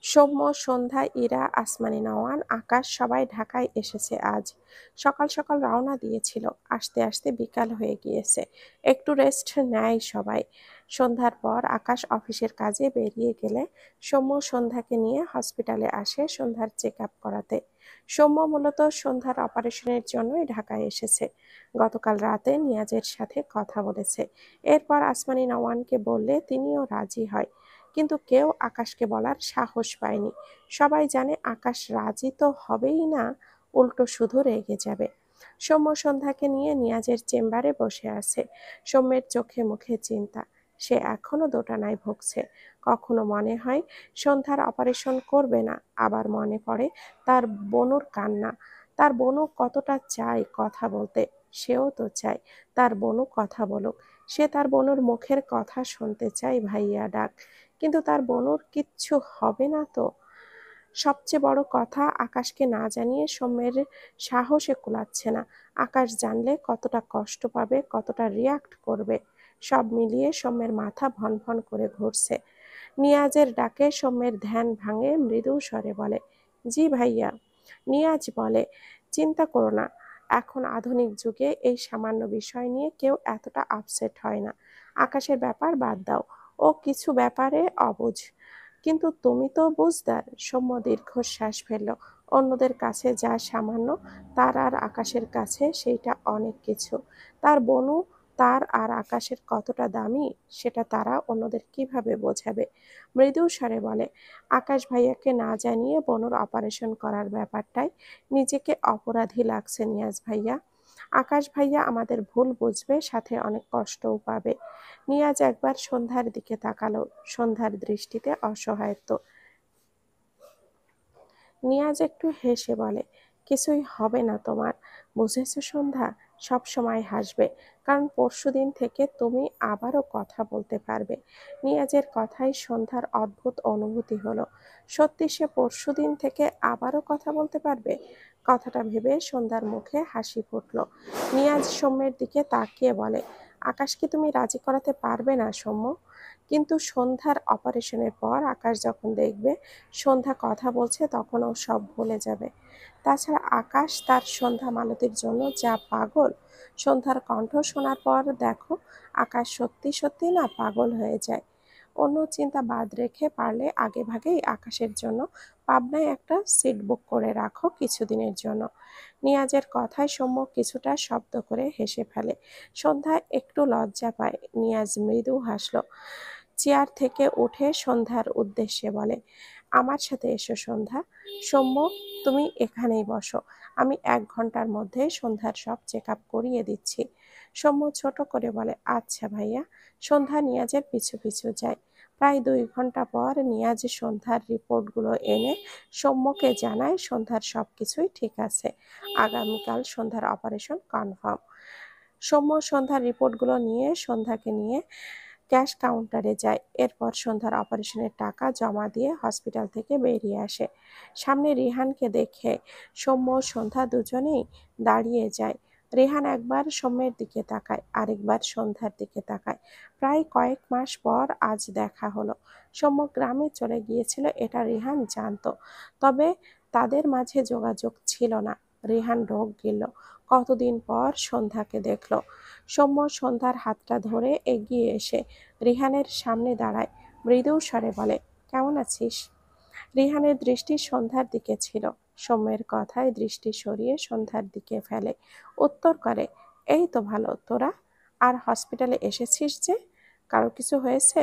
সৌম্য, সন্ধ্যা, ইরা, আসমানি, নওয়ান, আকাশ সবাই ঢাকায় এসেছে আজ। সকাল সকাল রওনা দিয়েছিল, আসতে আসতে বিকাল হয়ে গিয়েছে। একটু রেস্ট নেয় সবাই। সন্ধ্যার পর আকাশ অফিসের কাজে বেরিয়ে গেলে সৌম্য সন্ধ্যাকে নিয়ে হসপিটালে আসে সন্ধ্যার চেক আপ করাতে। সৌম্য মূলত সন্ধ্যার অপারেশনের জন্যই ঢাকায় এসেছে। গতকাল রাতে নিয়াজের সাথে কথা বলেছে। এরপর আসমানি নওয়ানকে বললে তিনিও রাজি হয়, কিন্তু কেউ আকাশকে বলার সাহস পায়নি। সবাই জানে আকাশ রাজি তো হবেই না, উল্টো শুধু রেগে যাবে। সৌম্য সন্ধ্যাকে নিয়ে নিয়াজের চেম্বারে বসে আছে। সৌম্যের চোখে মুখে চিন্তা। সে এখনো দোটানায় ভুগছে। কখনো মনে হয় সন্ধ্যার অপারেশন করবে না, আবার মনে পড়ে তার বনুর কান্না। তার বনু কতটা চায় কথা বলতে, সেও তো চায় তার বনু কথা বলুক। সে তার বনুর মুখের কথা শুনতে চায় ভাইয়া ডাক, কিন্তু তার বনুর কিচ্ছু হবে না তো। সবচেয়ে বড় কথা, আকাশকে না জানিয়ে সৌম্যের সাহসে কুলাচ্ছে না। আকাশ জানলে কতটা কষ্ট পাবে, কতটা রিয়াক্ট করবে। সব মিলিয়ে সৌম্যের মাথা ভন ভন করে ঘুরছে। নিয়াজের ডাকে সৌম্যের ধ্যান ভাঙে, মৃদু স্বরে বলে, জি ভাইয়া। নিয়াজ বলে, চিন্তা করো না, এখন আধুনিক যুগে এই সামান্য বিষয় নিয়ে কেউ এতটা আপসেট হয় না। আকাশের ব্যাপার বাদ দাও, ও কিছু ব্যাপারে অবুঝ, কিন্তু তুমি তো বুঝদার। সৌম্য দীর্ঘশ্বাস ফেলল। অন্যদের কাছে যা সামান্য, তার আর আকাশের কাছে সেইটা অনেক কিছু। তার বনু তার আর আকাশের কতটা দামি, সেটা তারা অন্যদের কিভাবে বোঝাবে। মৃদু স্বরে বলে, আকাশ ভাইয়াকে না জানিয়ে বনুর অপারেশন করার ব্যাপারটাই নিজেকে অপরাধী লাগছে নিয়াজ ভাইয়া। আকাশ ভাইয়া আমাদের ভুল বুঝবে, সাথে অনেক কষ্টও পাবে। নিয়াজ একবার সন্ধ্যার দিকে তাকালো। সন্ধ্যার দৃষ্টিতে অসহায়ত্ব। নিয়াজ একটু হেসে বলে, কিছুই হবে না তোমার, বুঝেছো সন্ধ্যা? সব সময় হাসবে, কারণ পরশুদিন থেকে তুমি আবারও কথা বলতে পারবে। নিয়াজের কথায় সন্ধ্যার অদ্ভুত অনুভূতি হলো। সত্যি সে পরশুদিন থেকে আবারও কথা বলতে পারবে? কথাটা ভেবে সন্ধ্যার মুখে হাসি ফুটল। নিয়াজ সৌম্যের দিকে তাকিয়ে বলে, আকাশকে তুমি রাজি করাতে পারবে না সৌম্য? কিন্তু সন্ধ্যার অপারেশনের পর আকাশ যখন দেখবে সন্ধ্যা কথা বলছে, তখন ও সব ভুলে যাবে। তাছাড়া আকাশ তার সন্ধ্যা মালতীর জন্য যা পাগল, সন্ধ্যার কণ্ঠ শোনার পর দেখো আকাশ সত্যি সত্যি না পাগল হয়ে যায়। অন্য চিন্তা বাদ রেখে পারলে আগে ভাগেই আকাশের জন্য পাবনায় একটা সিট বুক করে রাখো কিছুদিনের জন্য। নিয়াজের কথায় সৌম্য কিছুটা শব্দ করে হেসে ফেলে। সন্ধ্যা একটু লজ্জা পায়। নিয়াজ মৃদু হাসল। চেয়ার থেকে উঠে সন্ধ্যার উদ্দেশ্যে বলে, আমার সাথে এসো সন্ধ্যা। সৌম্য, তুমি এখানেই বসো, আমি 1 ঘন্টার মধ্যে সন্ধ্যার সব চেক আপ করিয়ে দিচ্ছি। সৌম্য ছোট করে বলে, আচ্ছা ভাইয়া। সন্ধ্যা নিয়াজের পিছু পিছু যায়। প্রায় 2 ঘন্টা পর নিয়াজ সন্ধ্যার রিপোর্টগুলো এনে সৌম্যকে জানায় সন্ধ্যার সব কিছুই ঠিক আছে। আগামীকাল সন্ধ্যার অপারেশন কনফার্ম। সৌম্য সন্ধ্যার রিপোর্টগুলো নিয়ে সন্ধ্যাকে নিয়ে ক্যাশ কাউন্টারে যায়। এরপর সন্ধ্যার অপারেশনের টাকা জমা দিয়ে হসপিটাল থেকে বেরিয়ে আসে। সামনে রিহানকে দেখে সৌম্য ও সন্ধ্যা দুজনেই দাঁড়িয়ে যায়। রেহান একবার সৌম্যের দিকে তাকায়, আরেকবার সন্ধ্যার দিকে তাকায়। প্রায় কয়েক মাস পর আজ দেখা হলো। সৌম্য গ্রামে চলে গিয়েছিল, এটা রিহান জানতো, তবে তাদের মাঝে যোগাযোগ ছিল না। রিহান ঢোক গেল, কতদিন পর সন্ধ্যাকে দেখলো। সৌম্য সন্ধ্যার হাতটা ধরে এগিয়ে এসে রিহানের সামনে দাঁড়ায়। মৃদু স্বরে বলে, কেমন আছিস? রিহানের দৃষ্টি সন্ধ্যার দিকে ছিল। সৌম্যের কথায় দৃষ্টি সরিয়ে সন্ধ্যার দিকে ফেলে। উত্তর করে, এই তো ভালো, তোরা? আর হসপিটালে এসেছিস যে, কারো কিছু হয়েছে?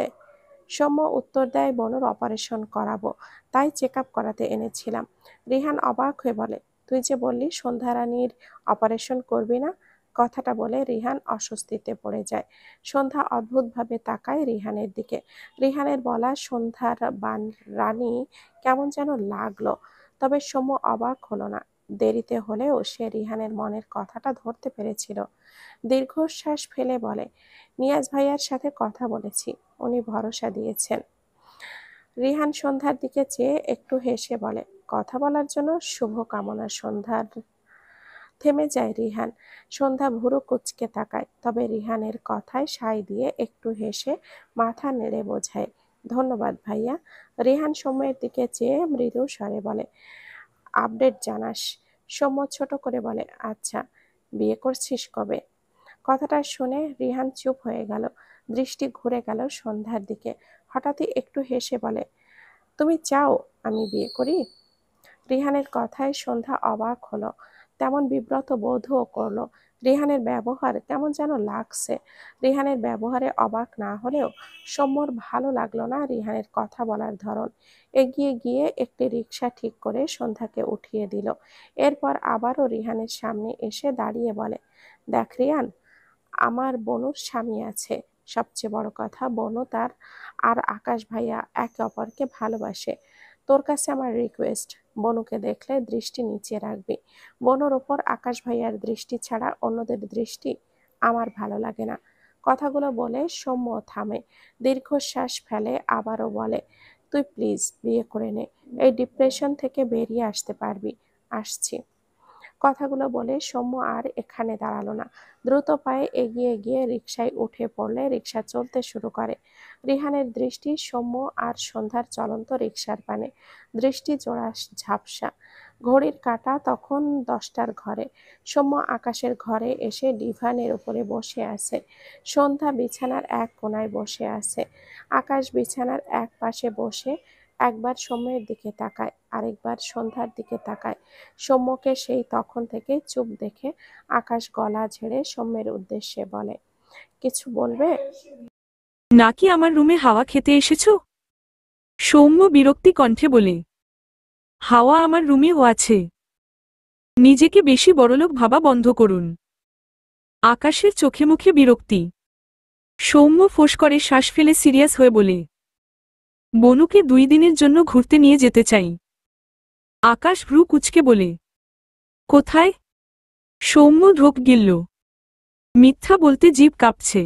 সৌম্য উত্তর দেয়, বনুর অপারেশন করাবো, তাই চেক আপ করাতে এনেছিলাম। রিহান অবাক হয়ে বলে, তুই যে বললি সন্ধ্যা রানীর অপারেশন করবি না। কথাটা বলে রিহান অস্বস্তিতে পড়ে যায়। সন্ধ্যা অদ্ভুতভাবে তাকায় রিহানের দিকে। রিহানের বলা সন্ধ্যার রানী কেমন যেন লাগলো। তবে সৌম্য অবাক হলো না। দেরিতে হলেও সে রিহানের মনের কথাটা ধরতে পেরেছিল। দীর্ঘশ্বাস ফেলে বলে, নিয়াজ ভাইয়ার সাথে কথা বলেছি, উনি ভরসা দিয়েছেন। রিহান সন্ধ্যার দিকে চেয়ে একটু হেসে বলে, কথা বলার জন্য শুভকামনা সন্ধ্যার। থেমে যায় রিহান। সন্ধ্যা ভুরু কুঁচকে তাকায়, তবে রিহানের কথায় সায় দিয়ে একটু হেসে মাথা নেড়ে বোঝায়, ধন্যবাদ ভাইয়া। রিহান সৌম্যের দিকে চেয়ে মৃদু স্বরে বলে, আপডেট জানাস। সৌম্য ছোট করে বলে, আচ্ছা, বিয়ে করছিস কবে? কথাটা শুনে রিহান চুপ হয়ে গেল, দৃষ্টি ঘুরে গেল সন্ধ্যার দিকে। হঠাৎই একটু হেসে বলে, তুমি চাও আমি বিয়ে করি? রিহানের কথায় সন্ধ্যা অবাক হলো, তেমন বিব্রত বোধও করলো। রিহানের ব্যবহার কেমন যেন লাগছে। রিহানের ব্যবহারে অবাক না হলেও সৌম্যর ভালো লাগলো না রিহানের কথা বলার ধরন। এগিয়ে গিয়ে একটি রিকশা ঠিক করে সন্ধ্যাকে উঠিয়ে দিল। এরপর আবারও রিহানের সামনে এসে দাঁড়িয়ে বলে, দেখ রিয়ান, আমার বনুর স্বামী আছে। সবচেয়ে বড় কথা, বনু তার আর আকাশ ভাইয়া একে অপরকে ভালোবাসে। তোর কাছে আমার রিকোয়েস্ট, বনুকে দেখলে দৃষ্টি নিচে রাখবি। বনুর ওপর আকাশ ভাইয়ার দৃষ্টি ছাড়া অন্যদের দৃষ্টি আমার ভালো লাগে না। কথাগুলো বলে সৌম্য থামে, দীর্ঘশ্বাস ফেলে, আবারও বলে, তুই প্লিজ বিয়ে করে নে, এই ডিপ্রেশন থেকে বেরিয়ে আসতে পারবি। আসছি। কথাগুলো বলে সৌম্য আর এখানে দাঁড়ালো না, দ্রুত পায়ে এগিয়ে গিয়ে রিকশায় উঠে পড়লে রিকশা চলতে শুরু করে। রিহানের দৃষ্টি সৌম্য আর সন্ধ্যার চলন্ত রিকশার পানে, দৃষ্টি জোড়া ঝাপসা। ঘড়ির কাঁটা তখন 10টার ঘরে। সৌম্য আকাশের ঘরে এসে ডিভানের উপরে বসে আছে। সন্ধ্যা বিছানার এক কোণায় বসে আছে। আকাশ বিছানার এক পাশে বসে একবার সৌম্যের দিকে তাকায়, আরেকবার সন্ধ্যার দিকে তাকায়। সৌম্যকে সেই তখন থেকে চুপ দেখে আকাশ গলা ঝেড়ে সৌম্যের উদ্দেশ্যে বলে, কিছু বলবে? নাকি আমার রুমে হাওয়া খেতে এসেছো? সৌম্য বিরক্তি কণ্ঠে বলে, হাওয়া আমার রুমেও আছে। নিজেকে বেশি বড়লোক ভাবা বন্ধ করুন। আকাশের চোখে মুখে বিরক্তি। সৌম্য ফোঁস করে শ্বাস ফেলে সিরিয়াস হয়ে বলে, বনুকে 2 দিনের জন্য ঘুরতে নিয়ে যেতে চাই। আকাশ ভ্রু কুঁচকে বলে, কোথায়? সৌম্য ঢোক গিলল। মিথ্যা বলতে জিভ কাঁপছে।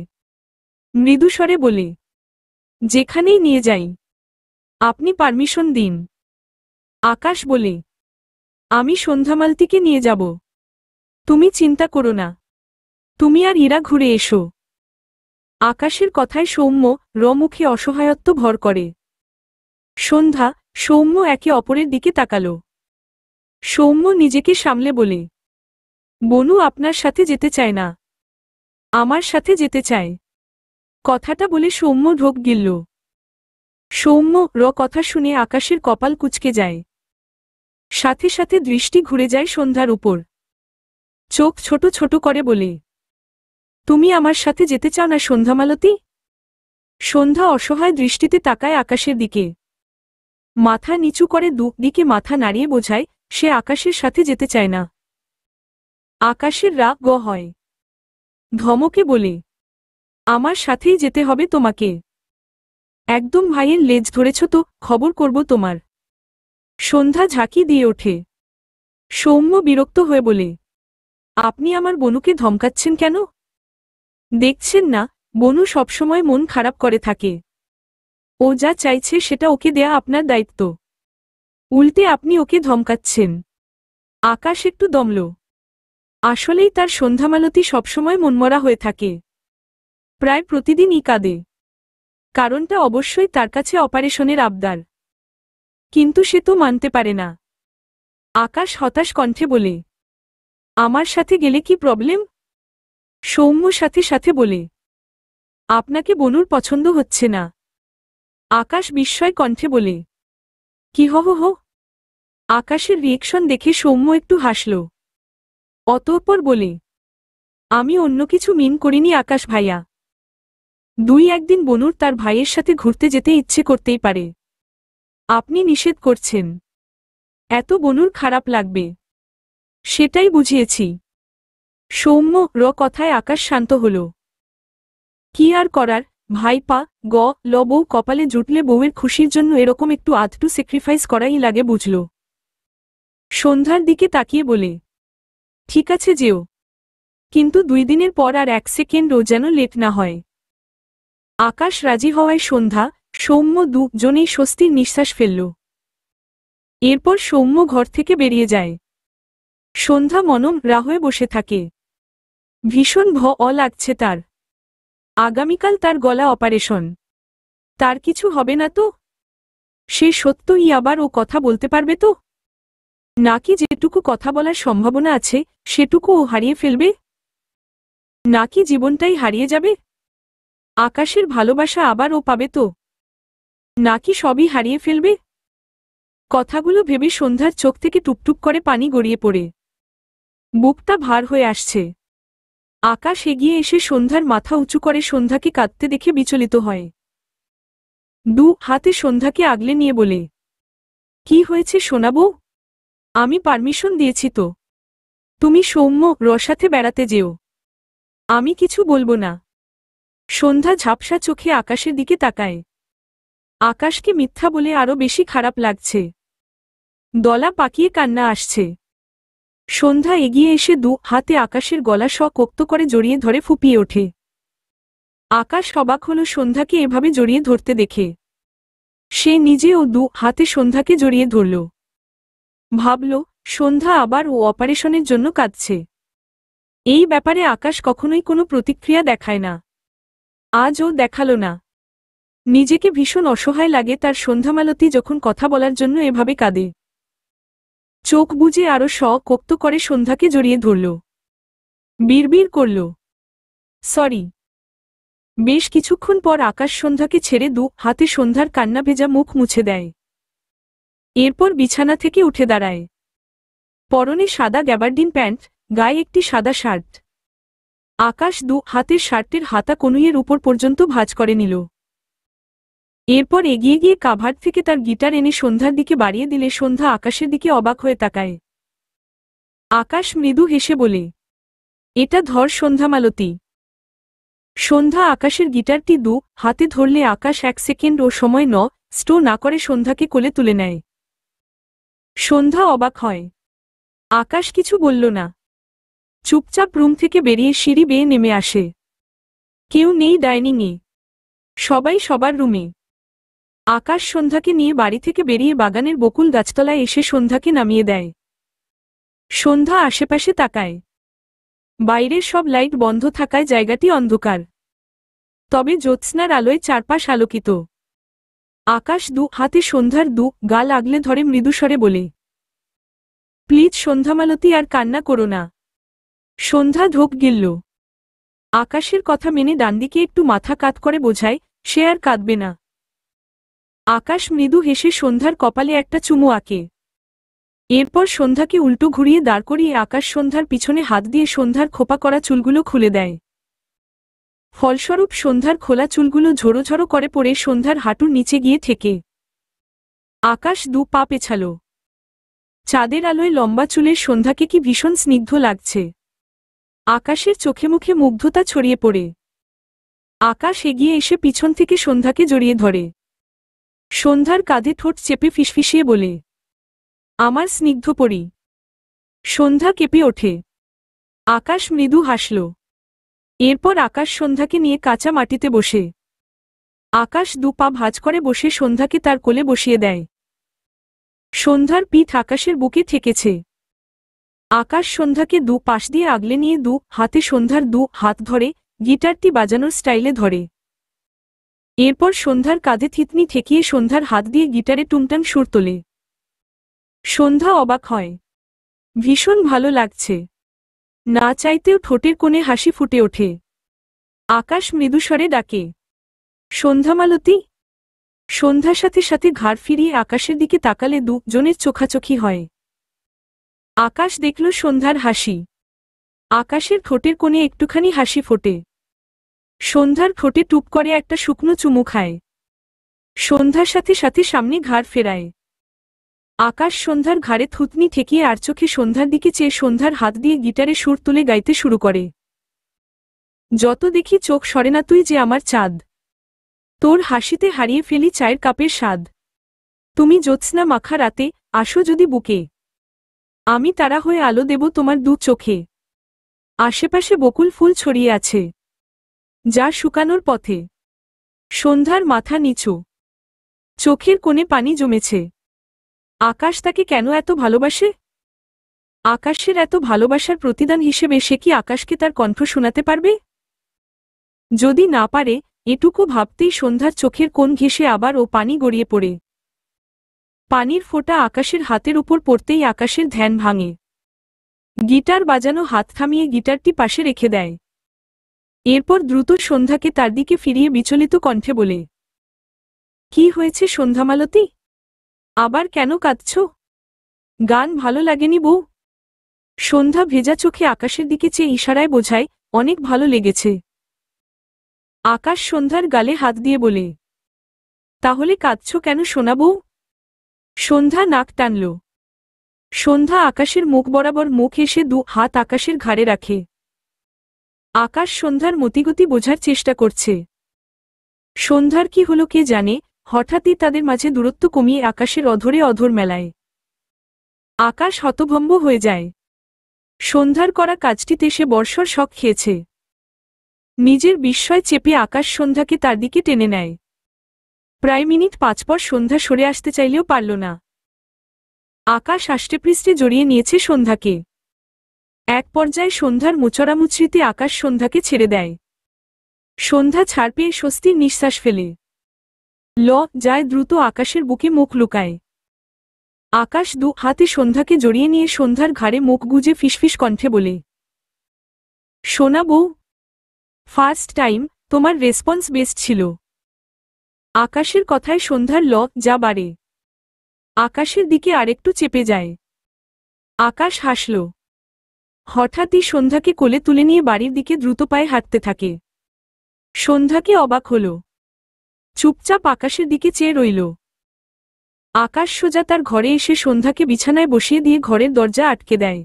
মৃদুস্বরে বলে, যেখানেই নিয়ে যাই। আপনি পারমিশন দিন। আকাশ বলে, আমি সন্ধ্যামালতিকে নিয়ে যাব। তুমি চিন্তা করো না। তুমি আর ইরা ঘুরে এসো। আকাশের কথায় সৌম্য মুখে অসহায়ত্ব ভর করে। সন্ধ্যা, সৌম্য একে অপরের দিকে তাকাল। সৌম্য নিজেকে সামলে বলে, বনু আপনার সাথে যেতে চায় না, আমার সাথে যেতে চায়। কথাটা বলে সৌম্য ঢোক গিলল। সৌম্য কথা শুনে আকাশের কপাল কুঁচকে যায়। সাথে সাথে দৃষ্টি ঘুরে যায় সন্ধ্যার উপর। চোখ ছোট ছোট করে বলে, তুমি আমার সাথে যেতে চাও না সন্ধ্যামালতী? সন্ধ্যা অসহায় দৃষ্টিতে তাকায় আকাশের দিকে। মাথা নিচু করে দিকে মাথা নাড়িয়ে বোঝায় সে আকাশের সাথে যেতে চায় না। আকাশের রাগ হয়। ধমকে বলে, আমার সাথেই যেতে হবে তোমাকে। একদম ভাইয়ের লেজ ধরেছ তো, খবর করব তোমার। সন্ধ্যা ঝাঁকি দিয়ে ওঠে। সৌম্য বিরক্ত হয়ে বলে, আপনি আমার বনুকে ধমকাচ্ছেন কেন? দেখছেন না, বনু সবসময় মন খারাপ করে থাকে। ও যা চাইছে সেটা ওকে দেয়া আপনার দায়িত্ব। উল্টে আপনি ওকে ধমকাচ্ছেন। আকাশ একটু দমল। আসলেই তার সন্ধ্যামালতী সবসময় মনমরা হয়ে থাকে। প্রায় প্রতিদিনই কাঁদে। কারণটা অবশ্যই তার কাছে অপারেশনের আবদার। কিন্তু সে তো মানতে পারে না। আকাশ হতাশ কণ্ঠে বলে, আমার সাথে গেলে কি প্রবলেম? সৌম্য সাথে সাথে বলে, আপনাকে বনুর পছন্দ হচ্ছে না। আকাশ বিস্ময় কণ্ঠে বলে, কি হো হো হো? আকাশের রিয়েকশন দেখে সৌম্য একটু হাসল। অতঃপর বলে, আমি অন্য কিছু মিন করিনি আকাশ ভাইয়া। 2-1 দিন বনুর তার ভাইয়ের সাথে ঘুরতে যেতে ইচ্ছে করতেই পারে। আপনি নিষেধ করছেন, এত বনুর খারাপ লাগবে। সেটাই বুঝিয়েছি। সৌম্য কথায় আকাশ শান্ত হল। কি আর করার, ভাইপা বউ কপালে জুটলে বউয়ের খুশির জন্য এরকম একটু আধটু স্যাক্রিফাইস করাই লাগে বুঝল। সন্ধ্যার দিকে তাকিয়ে বলে, ঠিক আছে যেও, কিন্তু 2 দিনের পর আর 1 সেকেন্ডও যেন লেট না হয়। আকাশ রাজি হওয়ায় সন্ধ্যা, সৌম্য দুজনেই স্বস্তির নিঃশ্বাস ফেলল। এরপর সৌম্য ঘর থেকে বেরিয়ে যায়। সন্ধ্যা মনম হয়ে বসে থাকে। ভীষণ লাগছে তার। আগামীকাল তার গলা অপারেশন। তার কিছু হবে না তো? সে সত্যই আবার ও কথা বলতে পারবে তো? নাকি যেটুকু কথা বলার সম্ভাবনা আছে সেটুকু ও হারিয়ে ফেলবে? নাকি জীবনটাই হারিয়ে যাবে? আকাশের ভালোবাসা আবার ও পাবে তো? নাকি সবই হারিয়ে ফেলবে? কথাগুলো ভেবে সন্ধ্যার চোখ থেকে টুপটুপ করে পানি গড়িয়ে পড়ে বুকটা ভার হয়ে আসছে। আকাশ এগিয়ে এসে সন্ধ্যার মাথা উঁচু করে সন্ধ্যাকে কাঁদতে দেখে বিচলিত হয়। দু হাতে সন্ধ্যাকে আগলে নিয়ে বলে, কি হয়েছে শোনাবো? আমি পারমিশন দিয়েছি তো। তুমি সৌম্য রসাতে বেড়াতে যেও। আমি কিছু বলবো না। সন্ধ্যা ঝাপসা চোখে আকাশের দিকে তাকায়। আকাশকে মিথ্যা বলে আরো বেশি খারাপ লাগছে। গলা পাকিয়ে কান্না আসছে। সন্ধ্যা এগিয়ে এসে দু হাতে আকাশের গলা শক্ত করে জড়িয়ে ধরে ফুপিয়ে ওঠে। আকাশ অবাক হল সন্ধ্যাকে এভাবে জড়িয়ে ধরতে দেখে। সে নিজেও দু হাতে সন্ধ্যাকে জড়িয়ে ধরল। ভাবল, সন্ধ্যা আবার ও অপারেশনের জন্য কাঁদছে। এই ব্যাপারে আকাশ কখনোই কোনো প্রতিক্রিয়া দেখায় না। আজও দেখালো না। নিজেকে ভীষণ অসহায় লাগে তার। সন্ধ্যামালতী যখন কথা বলার জন্য এভাবে কাঁদে। চোখ বুজে আরো শক্ত করে সন্ধ্যাকে জড়িয়ে ধরল। বিড়বিড় করল, সরি। বেশ কিছুক্ষণ পর আকাশ সন্ধ্যাকে ছেড়ে দু হাতে সন্ধ্যার কান্না ভেজা মুখ মুছে দেয়। এরপর বিছানা থেকে উঠে দাঁড়ায়। পরনে সাদা গ্যাবার্ডিন প্যান্ট, গায়ে একটি সাদা শার্ট। আকাশ দু হাতের শার্টের হাতা কনুইয়ের উপর পর্যন্ত ভাঁজ করে নিল। এরপর এগিয়ে গিয়ে কাভার্ড থেকে তার গিটার এনে সন্ধ্যার দিকে বাড়িয়ে দিলে সন্ধ্যা আকাশের দিকে অবাক হয়ে তাকায়। আকাশ মৃদু হেসে বলে, এটা ধর সন্ধ্যামালতী। সন্ধ্যা আকাশের গিটারটি দু হাতে ধরলে আকাশ 1 সেকেন্ড ও সময় নষ্ট না করে সন্ধ্যাকে কোলে তুলে নেয়। সন্ধ্যা অবাক হয়। আকাশ কিছু বলল না। চুপচাপ রুম থেকে বেরিয়ে সিঁড়ি বেয়ে নেমে আসে। কেউ নেই ডাইনিংয়ে। সবাই সবার রুমে। আকাশ সন্ধ্যাকে নিয়ে বাড়ি থেকে বেরিয়ে বাগানের বকুল গাছতলায় এসে সন্ধ্যাকে নামিয়ে দেয়। সন্ধ্যা আশেপাশে তাকায়। বাইরের সব লাইট বন্ধ থাকায় জায়গাটি অন্ধকার। তবে জ্যোৎস্নার আলোয় চারপাশ আলোকিত। আকাশ দু হাতে সন্ধ্যার দু গাল আগলে ধরে মৃদুস্বরে বলে, প্লিজ সন্ধ্যামালতী আর কান্না করো না। সন্ধ্যা ঢোক গিলল। আকাশের কথা মেনে ডানদিকে একটু মাথা কাত করে বোঝায় সে আর কাঁদবে না। আকাশ মৃদু হেসে সন্ধ্যার কপালে একটা চুমু আঁকে। এরপর সন্ধ্যাকে উল্টো ঘুরিয়ে দাঁড় করিয়ে আকাশ সন্ধ্যার পিছনে হাত দিয়ে সন্ধ্যার খোপা করা চুলগুলো খুলে দেয়। ফলস্বরূপ সন্ধ্যার খোলা চুলগুলো ঝোড়ো ঝোড়ো করে পড়ে সন্ধ্যার হাঁটুর নিচে গিয়ে ঠেকে। আকাশ দু পা পেছাল। চাঁদের আলোয় লম্বা চুলের সন্ধ্যাকে কি ভীষণ স্নিগ্ধ লাগছে। আকাশের চোখে মুখে মুগ্ধতা ছড়িয়ে পড়ে। আকাশ এগিয়ে এসে পিছন থেকে সন্ধ্যাকে জড়িয়ে ধরে। সন্ধ্যার কাঁধে ঠোঁট চেপে ফিসফিসিয়ে বলে, আমার স্নিগ্ধ পরী। সন্ধ্যা কেঁপে ওঠে। আকাশ মৃদু হাসল। এরপর আকাশ সন্ধ্যাকে নিয়ে কাঁচা মাটিতে বসে। আকাশ দু পা ভাঁজ করে বসে সন্ধ্যাকে তার কোলে বসিয়ে দেয়। সন্ধ্যার পিঠ আকাশের বুকে ঠেকেছে। আকাশ সন্ধ্যাকে দু পাশ দিয়ে আগলে নিয়ে দু হাতে সন্ধ্যার দু হাত ধরে গিটারটি বাজানোর স্টাইলে ধরে। এরপর সন্ধ্যার কাঁধে থিতনি ঠেকিয়ে সন্ধ্যার হাত দিয়ে গিটারে টুংটাং সুর তোলে। সন্ধ্যা অবাক হয়। ভীষণ ভালো লাগছে। না চাইতেও ঠোঁটের কোণে হাসি ফুটে ওঠে। আকাশ মৃদুস্বরে ডাকে, সন্ধ্যামালতী। সন্ধ্যার সাথে সাথে ঘাড় ফিরিয়ে আকাশের দিকে তাকালে দুজনের চোখাচোখি হয়। আকাশ দেখল সন্ধ্যার হাসি। আকাশের ঠোঁটের কোণে একটুখানি হাসি ফোটে। সন্ধ্যার ঠোঁটে টুপ করে একটা শুকনো চুমু খায়। সন্ধ্যার সাথে সাথে সামনে ঘাড় ফেরায়। আকাশ সন্ধ্যার ঘাড়ে থুতনি ঠেকিয়ে আর চোখে সন্ধ্যার দিকে চেয়ে সন্ধ্যার হাত দিয়ে গিটারে সুর তুলে গাইতে শুরু করে, যত দেখি চোখ সরে না তুই যে আমার চাঁদ। তোর হাসিতে হারিয়ে ফেলি চায়ের কাপের স্বাদ। তুমি জ্যোৎস্না মাখা রাতে আসো যদি বুকে। আমি তারা হয়ে আলো দেব তোমার দু চোখে। আশেপাশে বকুল ফুল ছড়িয়ে আছে, যা শুকানোর পথে। সন্ধ্যার মাথা নিচু, চোখের কোণে পানি জমেছে। আকাশ তাকে কেন এত ভালোবাসে? আকাশের এত ভালোবাসার প্রতিদান হিসেবে সে কি আকাশকে তার কণ্ঠ শোনাতে পারবে? যদি না পারে, এটুকু ভাবতেই সন্ধ্যার চোখের কোণ ঘেঁষে আবার ও পানি গড়িয়ে পড়ে। পানির ফোঁটা আকাশের হাতের উপর পড়তেই আকাশের ধ্যান ভাঙে। গিটার বাজানো হাত থামিয়ে গিটারটি পাশে রেখে দেয়। এরপর দ্রুত সন্ধ্যাকে তার দিকে ফিরিয়ে বিচলিত কণ্ঠে বলে, কি হয়েছে সন্ধ্যামালতী? আবার কেন কাঁদছ? গান ভালো লাগেনি বউ? সন্ধ্যা ভেজা চোখে আকাশের দিকে চেয়ে ইশারায় বোঝায়, অনেক ভালো লেগেছে। আকাশ সন্ধ্যার গালে হাত দিয়ে বলে, তাহলে কাঁদছ কেন সোনা বউ? সন্ধ্যা নাক টানল। সন্ধ্যা আকাশের মুখ বরাবর মুখ এসে দু হাত আকাশের ঘাড়ে রাখে। আকাশ সন্ধ্যার মতিগতি বোঝার চেষ্টা করছে। সন্ধ্যার কি হলো কে জানে, হঠাৎই তাদের মাঝে দূরত্ব কমিয়ে আকাশের অধরে অধর মেলায়। আকাশ হতভম্ব হয়ে যায়। সন্ধ্যার করা কাজটিতে সে বর্ষর শক খেয়েছে। নিজের বিস্ময় চেপে আকাশ সন্ধ্যাকে তার দিকে টেনে নেয়। প্রায় মিনিট 5 পর সন্ধ্যা সরে আসতে চাইলেও পারল না। আকাশ আষ্টেপৃষ্ঠে জড়িয়ে নিয়েছে সন্ধ্যাকে। এক পর্যায়ে সন্ধ্যার মোচড়ামুচড়িতে আকাশ সন্ধ্যাকে ছেড়ে দেয়। সন্ধ্যা ছাড় পেয়ে স্বস্তির নিঃশ্বাস ফেলে যায় দ্রুত আকাশের বুকে মুখ লুকায়। আকাশ দু হাতে সন্ধ্যাকে জড়িয়ে নিয়ে সন্ধ্যার ঘাড়ে মুখ গুজে ফিসফিস কণ্ঠে বলে, সোনা বউ, ফার্স্ট টাইম, তোমার রেসপন্স বেস্ট ছিল। আকাশের কথায় সন্ধ্যার যা বাড়ে। আকাশের দিকে আরেকটু চেপে যায়। আকাশ হাসল। হঠাৎই সন্ধ্যাকে কোলে তুলে নিয়ে বাড়ির দিকে দ্রুত পায়ে হাঁটতে থাকে। সন্ধ্যাকে অবাক হল। চুপচাপ আকাশের দিকে চেয়ে রইল। আকাশ সোজা তার ঘরে এসে সন্ধ্যাকে বিছানায় বসিয়ে দিয়ে ঘরের দরজা আটকে দেয়।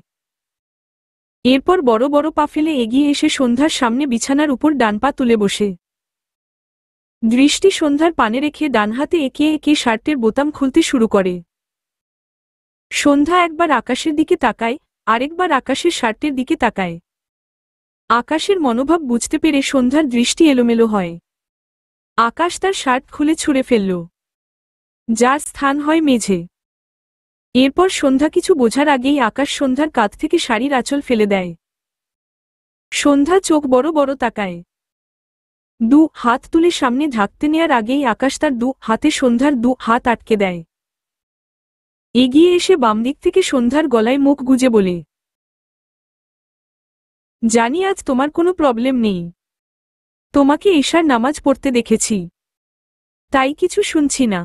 এরপর বড় বড় পা ফেলে এগিয়ে এসে সন্ধ্যার সামনে বিছানার উপর ডান পা তুলে বসে। দৃষ্টি সন্ধ্যার পানে রেখে ডান হাতে একে একে শার্টের বোতাম খুলতে শুরু করে। সন্ধ্যা একবার আকাশের দিকে তাকায়, আরেকবার আকাশের শার্টের দিকে তাকায়। আকাশের মনোভাব বুঝতে পেরে সন্ধ্যার দৃষ্টি এলোমেলো হয়। আকাশ তার শার্ট খুলে ছুঁড়ে ফেলল, যার স্থান হয় মেঝে। এরপর সন্ধ্যা কিছু বোঝার আগেই আকাশ সন্ধ্যার কাঁধ থেকে শাড়ির আঁচল ফেলে দেয়। সন্ধ্যা চোখ বড় বড় তাকায়। দু হাত তুলে সামনে ঢাকতে নেয়ার আগেই আকাশ তার দু হাতে সন্ধ্যার দু হাত আটকে দেয়। এগিয়ে এসে বাম দিক থেকে সন্ধ্যার গলায় মুখ গুজে বলে, জানি আজ তোমার কোনো প্রবলেম নেই। তোমাকে এশার নামাজ পড়তে দেখেছি, তাই কিছু শুনছি না।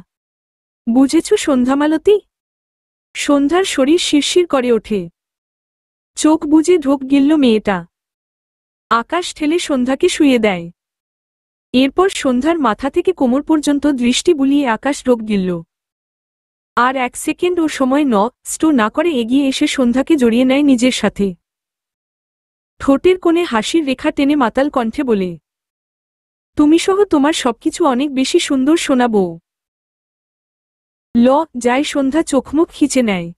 বুঝেছ সন্ধ্যামালতী? সন্ধ্যার শরীর শিরশির করে ওঠে। চোখ বুজে ঢোক গিলল মেয়েটা। আকাশ ঠেলে সন্ধ্যাকে শুইয়ে দেয়। এরপর সন্ধ্যার মাথা থেকে কোমর পর্যন্ত দৃষ্টি বুলিয়ে আকাশ ঢোক গিলল। আর 1 সেকেন্ড ও সময় নষ্ট না করে এগিয়ে এসে সন্ধ্যাকে জড়িয়ে নেয় নিজের সাথে। ঠোঁটের কোণে হাসির রেখা টেনে মাতাল কণ্ঠে বলে, তুমি সহ তোমার সবকিছু অনেক বেশি সুন্দর সোনা বউ। যায় সন্ধ্যা চোখমুখ খিচে নেয়।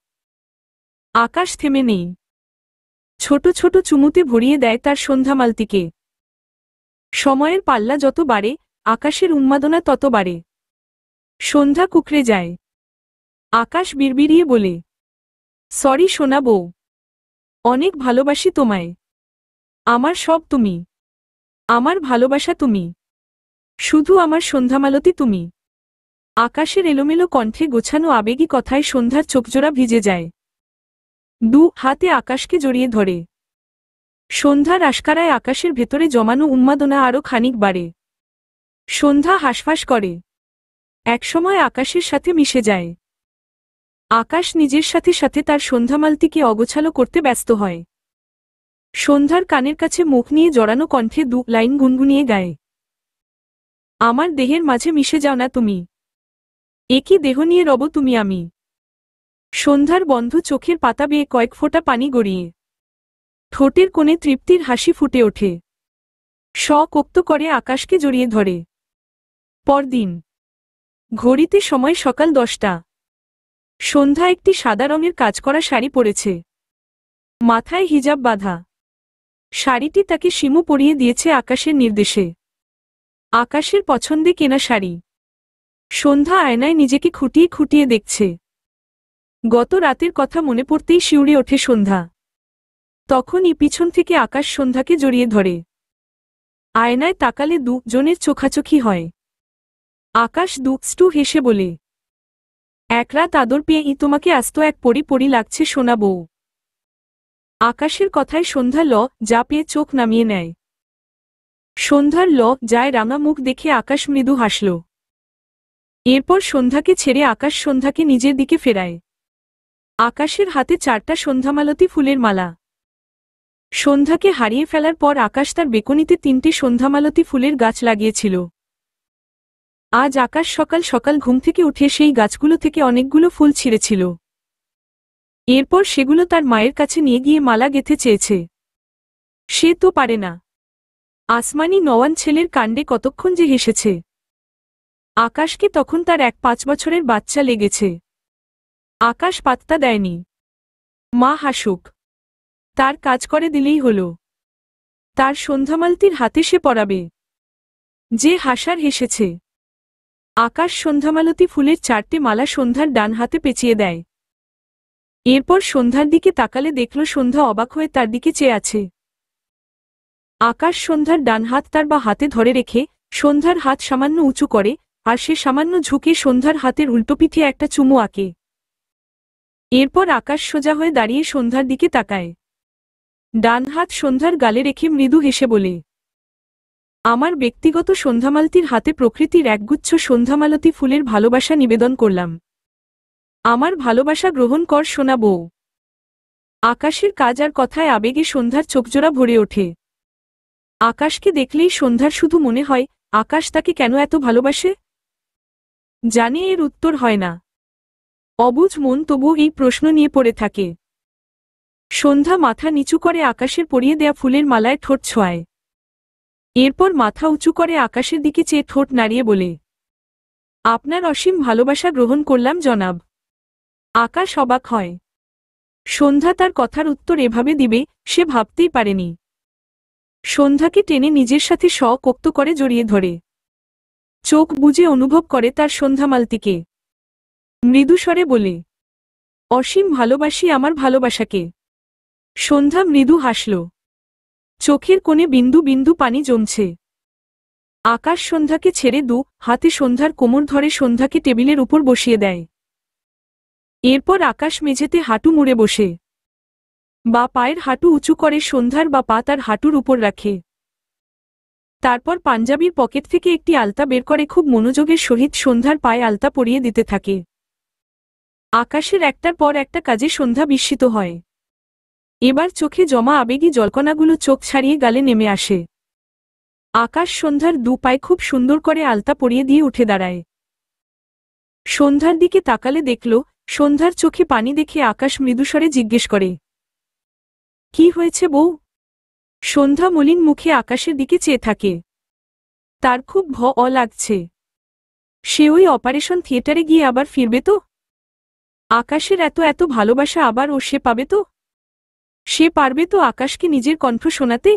আকাশ থেমে নেই। ছোট ছোট চুমুতে ভরিয়ে দেয় তার সন্ধ্যামালতিকে। সময়ের পাল্লা যত বাড়ে, আকাশের উন্মাদনা তত বাড়ে। সন্ধ্যা কুকড়ে যায়। আকাশ বিড়বিড়িয়ে বলে, সরি সোনা বউ, অনেক ভালোবাসি তোমায়। আমার সব তুমি, আমার ভালোবাসা তুমি, শুধু আমার সন্ধ্যামালতী তুমি। আকাশের এলোমেলো কণ্ঠে গোছানো আবেগী কথায় সন্ধ্যার চোখজোড়া ভিজে যায়। দু হাতে আকাশকে জড়িয়ে ধরে। সন্ধ্যার আশকারায় আকাশের ভেতরে জমানো উন্মাদনা আরও খানিক বাড়ে। সন্ধ্যা হাঁসফাঁস করে। একসময় আকাশের সাথে মিশে যায়। আকাশ নিজের সাথে সাথে তার সন্ধ্যামালতিকে অগোছালো করতে ব্যস্ত হয়। সন্ধ্যার কানের কাছে মুখ নিয়ে জড়ানো কণ্ঠে 2 লাইন গুনগুনিয়ে গায়, আমার দেহের মাঝে মিশে যাও না তুমি, একই দেহ নিয়ে রব তুমি আমি। সন্ধ্যার বন্ধ চোখের পাতা বেয়ে কয়েক ফোঁটা পানি গড়িয়ে ঠোঁটের কোণে তৃপ্তির হাসি ফুটে ওঠে। শক্ত করে আকাশকে জড়িয়ে ধরে। পরদিন ঘড়িতে সময় সকাল 10টা। সন্ধ্যা একটি সাদা রঙের কাজ করা শাড়ি পরেছে। মাথায় হিজাব বাঁধা। শাড়িটি তাকে শিমু পরিয়ে দিয়েছে আকাশের নির্দেশে। আকাশের পছন্দে কেনা শাড়ি। সন্ধ্যা আয়নায় নিজেকে খুঁটিয়ে খুঁটিয়ে দেখছে। গত রাতের কথা মনে পড়তেই শিউরে ওঠে সন্ধ্যা। তখনই পিছন থেকে আকাশ সন্ধ্যাকে জড়িয়ে ধরে। আয়নায় তাকালে দুজনের চোখাচোখি হয়। আকাশ দুষ্টু হেসে বলে, এক রাত আদর পেয়েই তোমাকে আস্ত এক পরি পরি লাগছে সোনা বউ। আকাশের কথায় সন্ধ্যা যা পেয়ে চোখ নামিয়ে নেয়। সন্ধ্যার যায় রাঙা মুখ দেখে আকাশ মৃদু হাসল। এরপর সন্ধ্যাকে ছেড়ে আকাশ সন্ধ্যাকে নিজের দিকে ফেরায়। আকাশের হাতে 4টা সন্ধ্যামালতী ফুলের মালা। সন্ধ্যাকে হারিয়ে ফেলার পর আকাশ তার বেকনিতে 3টে সন্ধ্যামালতী ফুলের গাছ লাগিয়েছিল। আজ আকাশ সকাল সকাল ঘুম থেকে উঠে সেই গাছগুলো থেকে অনেকগুলো ফুল ছিঁড়েছিল। এরপর সেগুলো তার মায়ের কাছে নিয়ে গিয়ে মালা গেঁথে চেয়েছে। সে তো পারে না। আসমানি নওয়ান ছেলের কাণ্ডে কতক্ষণ যে হেসেছে। আকাশকে তখন তার এক 5 বছরের বাচ্চা লেগেছে। আকাশ পাত্তা দেয়নি। মা হাসুক, তার কাজ করে দিলেই হল। তার সন্ধ্যামালতির হাতে সে পরাবে। যে হাসার হেসেছে। আকাশ সন্ধ্যামালতী ফুলের 4টে মালা সন্ধ্যার ডান হাতে পেঁচিয়ে দেয়। এরপর সন্ধ্যার দিকে তাকালে দেখল সন্ধ্যা অবাক হয়ে তার দিকে চেয়ে আছে। আকাশ সন্ধ্যার ডান হাত তার বা হাতে ধরে রেখে সন্ধ্যার হাত সামান্য উঁচু করে, আর সে সামান্য ঝুঁকে সন্ধ্যার হাতের উল্টো পিঠে একটা চুমু আঁকে। এরপর আকাশ সোজা হয়ে দাঁড়িয়ে সন্ধ্যার দিকে তাকায়। ডান হাত সন্ধ্যার গালে রেখে মৃদু হেসে বলে, আমার ব্যক্তিগত সন্ধ্যামালতির হাতে প্রকৃতির একগুচ্ছ সন্ধ্যামালতী ফুলের ভালোবাসা নিবেদন করলাম। আমার ভালোবাসা গ্রহণ কর সোনা বউ। আকাশের কাজ আর কথায় আবেগে সন্ধ্যার চোখজোড়া ভরে ওঠে। আকাশকে দেখলেই সন্ধ্যার শুধু মনে হয় আকাশ তাকে কেন এত ভালোবাসে। জানে এর উত্তর হয় না। অবুঝ মন তবুও এই প্রশ্ন নিয়ে পড়ে থাকে। সন্ধ্যা মাথা নিচু করে আকাশের পরিয়ে দেয়া ফুলের মালায় ঠোঁট ছোঁয়ায়। এরপর মাথা উঁচু করে আকাশের দিকে চেয়ে ঠোঁট নাড়িয়ে বলে, আপনার অসীম ভালোবাসা গ্রহণ করলাম জনাব। আকাশ অবাক হয়। সন্ধ্যা তার কথার উত্তর এভাবে দিবে সে ভাবতেই পারেনি। সন্ধ্যাকে টেনে নিজের সাথে শক্ত করে জড়িয়ে ধরে চোখ বুজে অনুভব করে তার সন্ধ্যামালতিকে। মৃদুস্বরে বলে, অসীম ভালোবাসি আমার ভালোবাসাকে। সন্ধ্যা মৃদু হাসল। চোখের কোণে বিন্দু বিন্দু পানি জমছে। আকাশ সন্ধ্যাকে ছেড়ে হাতে সন্ধ্যার কোমর ধরে সন্ধ্যাকে টেবিলের উপর বসিয়ে দেয়। এরপর আকাশ মেঝেতে হাঁটু মুড়ে বসে বা পায়ের হাঁটু উঁচু করে সন্ধ্যার বা পা তার হাঁটুর উপর রাখে। তারপর পাঞ্জাবির পকেট থেকে একটি আলতা বের করে খুব মনোযোগের সহিত সন্ধ্যার পায়ে আলতা পরিয়ে দিতে থাকে। আকাশের একটার পর একটা কাজে সন্ধ্যা বিস্মিত হয়। এবার চোখে জমা আবেগী জলকণাগুলো চোখ ছাড়িয়ে গালে নেমে আসে। আকাশ সন্ধ্যার 2 পায়ে খুব সুন্দর করে আলতা পরিয়ে দিয়ে উঠে দাঁড়ায়। সন্ধ্যার দিকে তাকালে দেখল সন্ধ্যার চোখে পানি দেখে আকাশ মৃদুস্বরে জিজ্ঞেস করে, কি হয়েছে বউ? সন্ধ্যা মলিন মুখে আকাশের দিকে চেয়ে থাকে। তার খুব ভয় লাগছে। সে ওই অপারেশন থিয়েটারে গিয়ে আবার ফিরবে তো? আকাশের এত এত ভালোবাসা আবার সে পাবে তো? সে পারবে তো আকাশকে নিজের কণ্ঠ শোনাতে?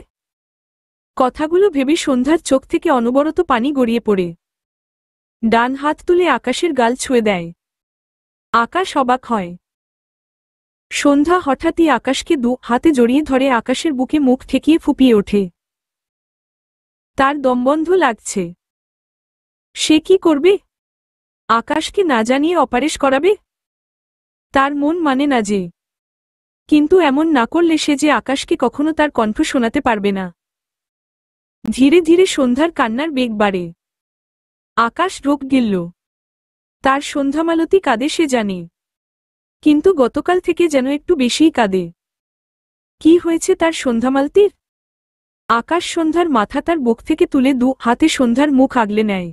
কথাগুলো ভেবে সন্ধ্যার চোখ থেকে অনবরত পানি গড়িয়ে পড়ে। ডান হাত তুলে আকাশের গাল ছুঁয়ে দেয়। আকাশ অবাক হয়। সন্ধ্যা হঠাৎই আকাশকে 2 হাতে জড়িয়ে ধরে আকাশের বুকে মুখ ঠেকিয়ে ফুপিয়ে ওঠে। তার দমবন্ধ লাগছে। সে কি করবে? আকাশকে না জানিয়ে অপারেশন করাবে? তার মন মানে না যে। কিন্তু এমন না করলে সে যে আকাশকে কখনো তার কণ্ঠ শোনাতে পারবে না। ধীরে ধীরে সন্ধ্যার কান্নার বেগ বাড়ে। আকাশ রোগ গিলল। তার সন্ধ্যামালতী কাঁদে সে জানে। কিন্তু গতকাল থেকে যেন একটু বেশিই কাঁদে। কি হয়েছে তার সন্ধ্যামালতির? আকাশ সন্ধ্যার মাথা তার বুক থেকে তুলে 2 হাতে সন্ধ্যার মুখ আগলে নেয়।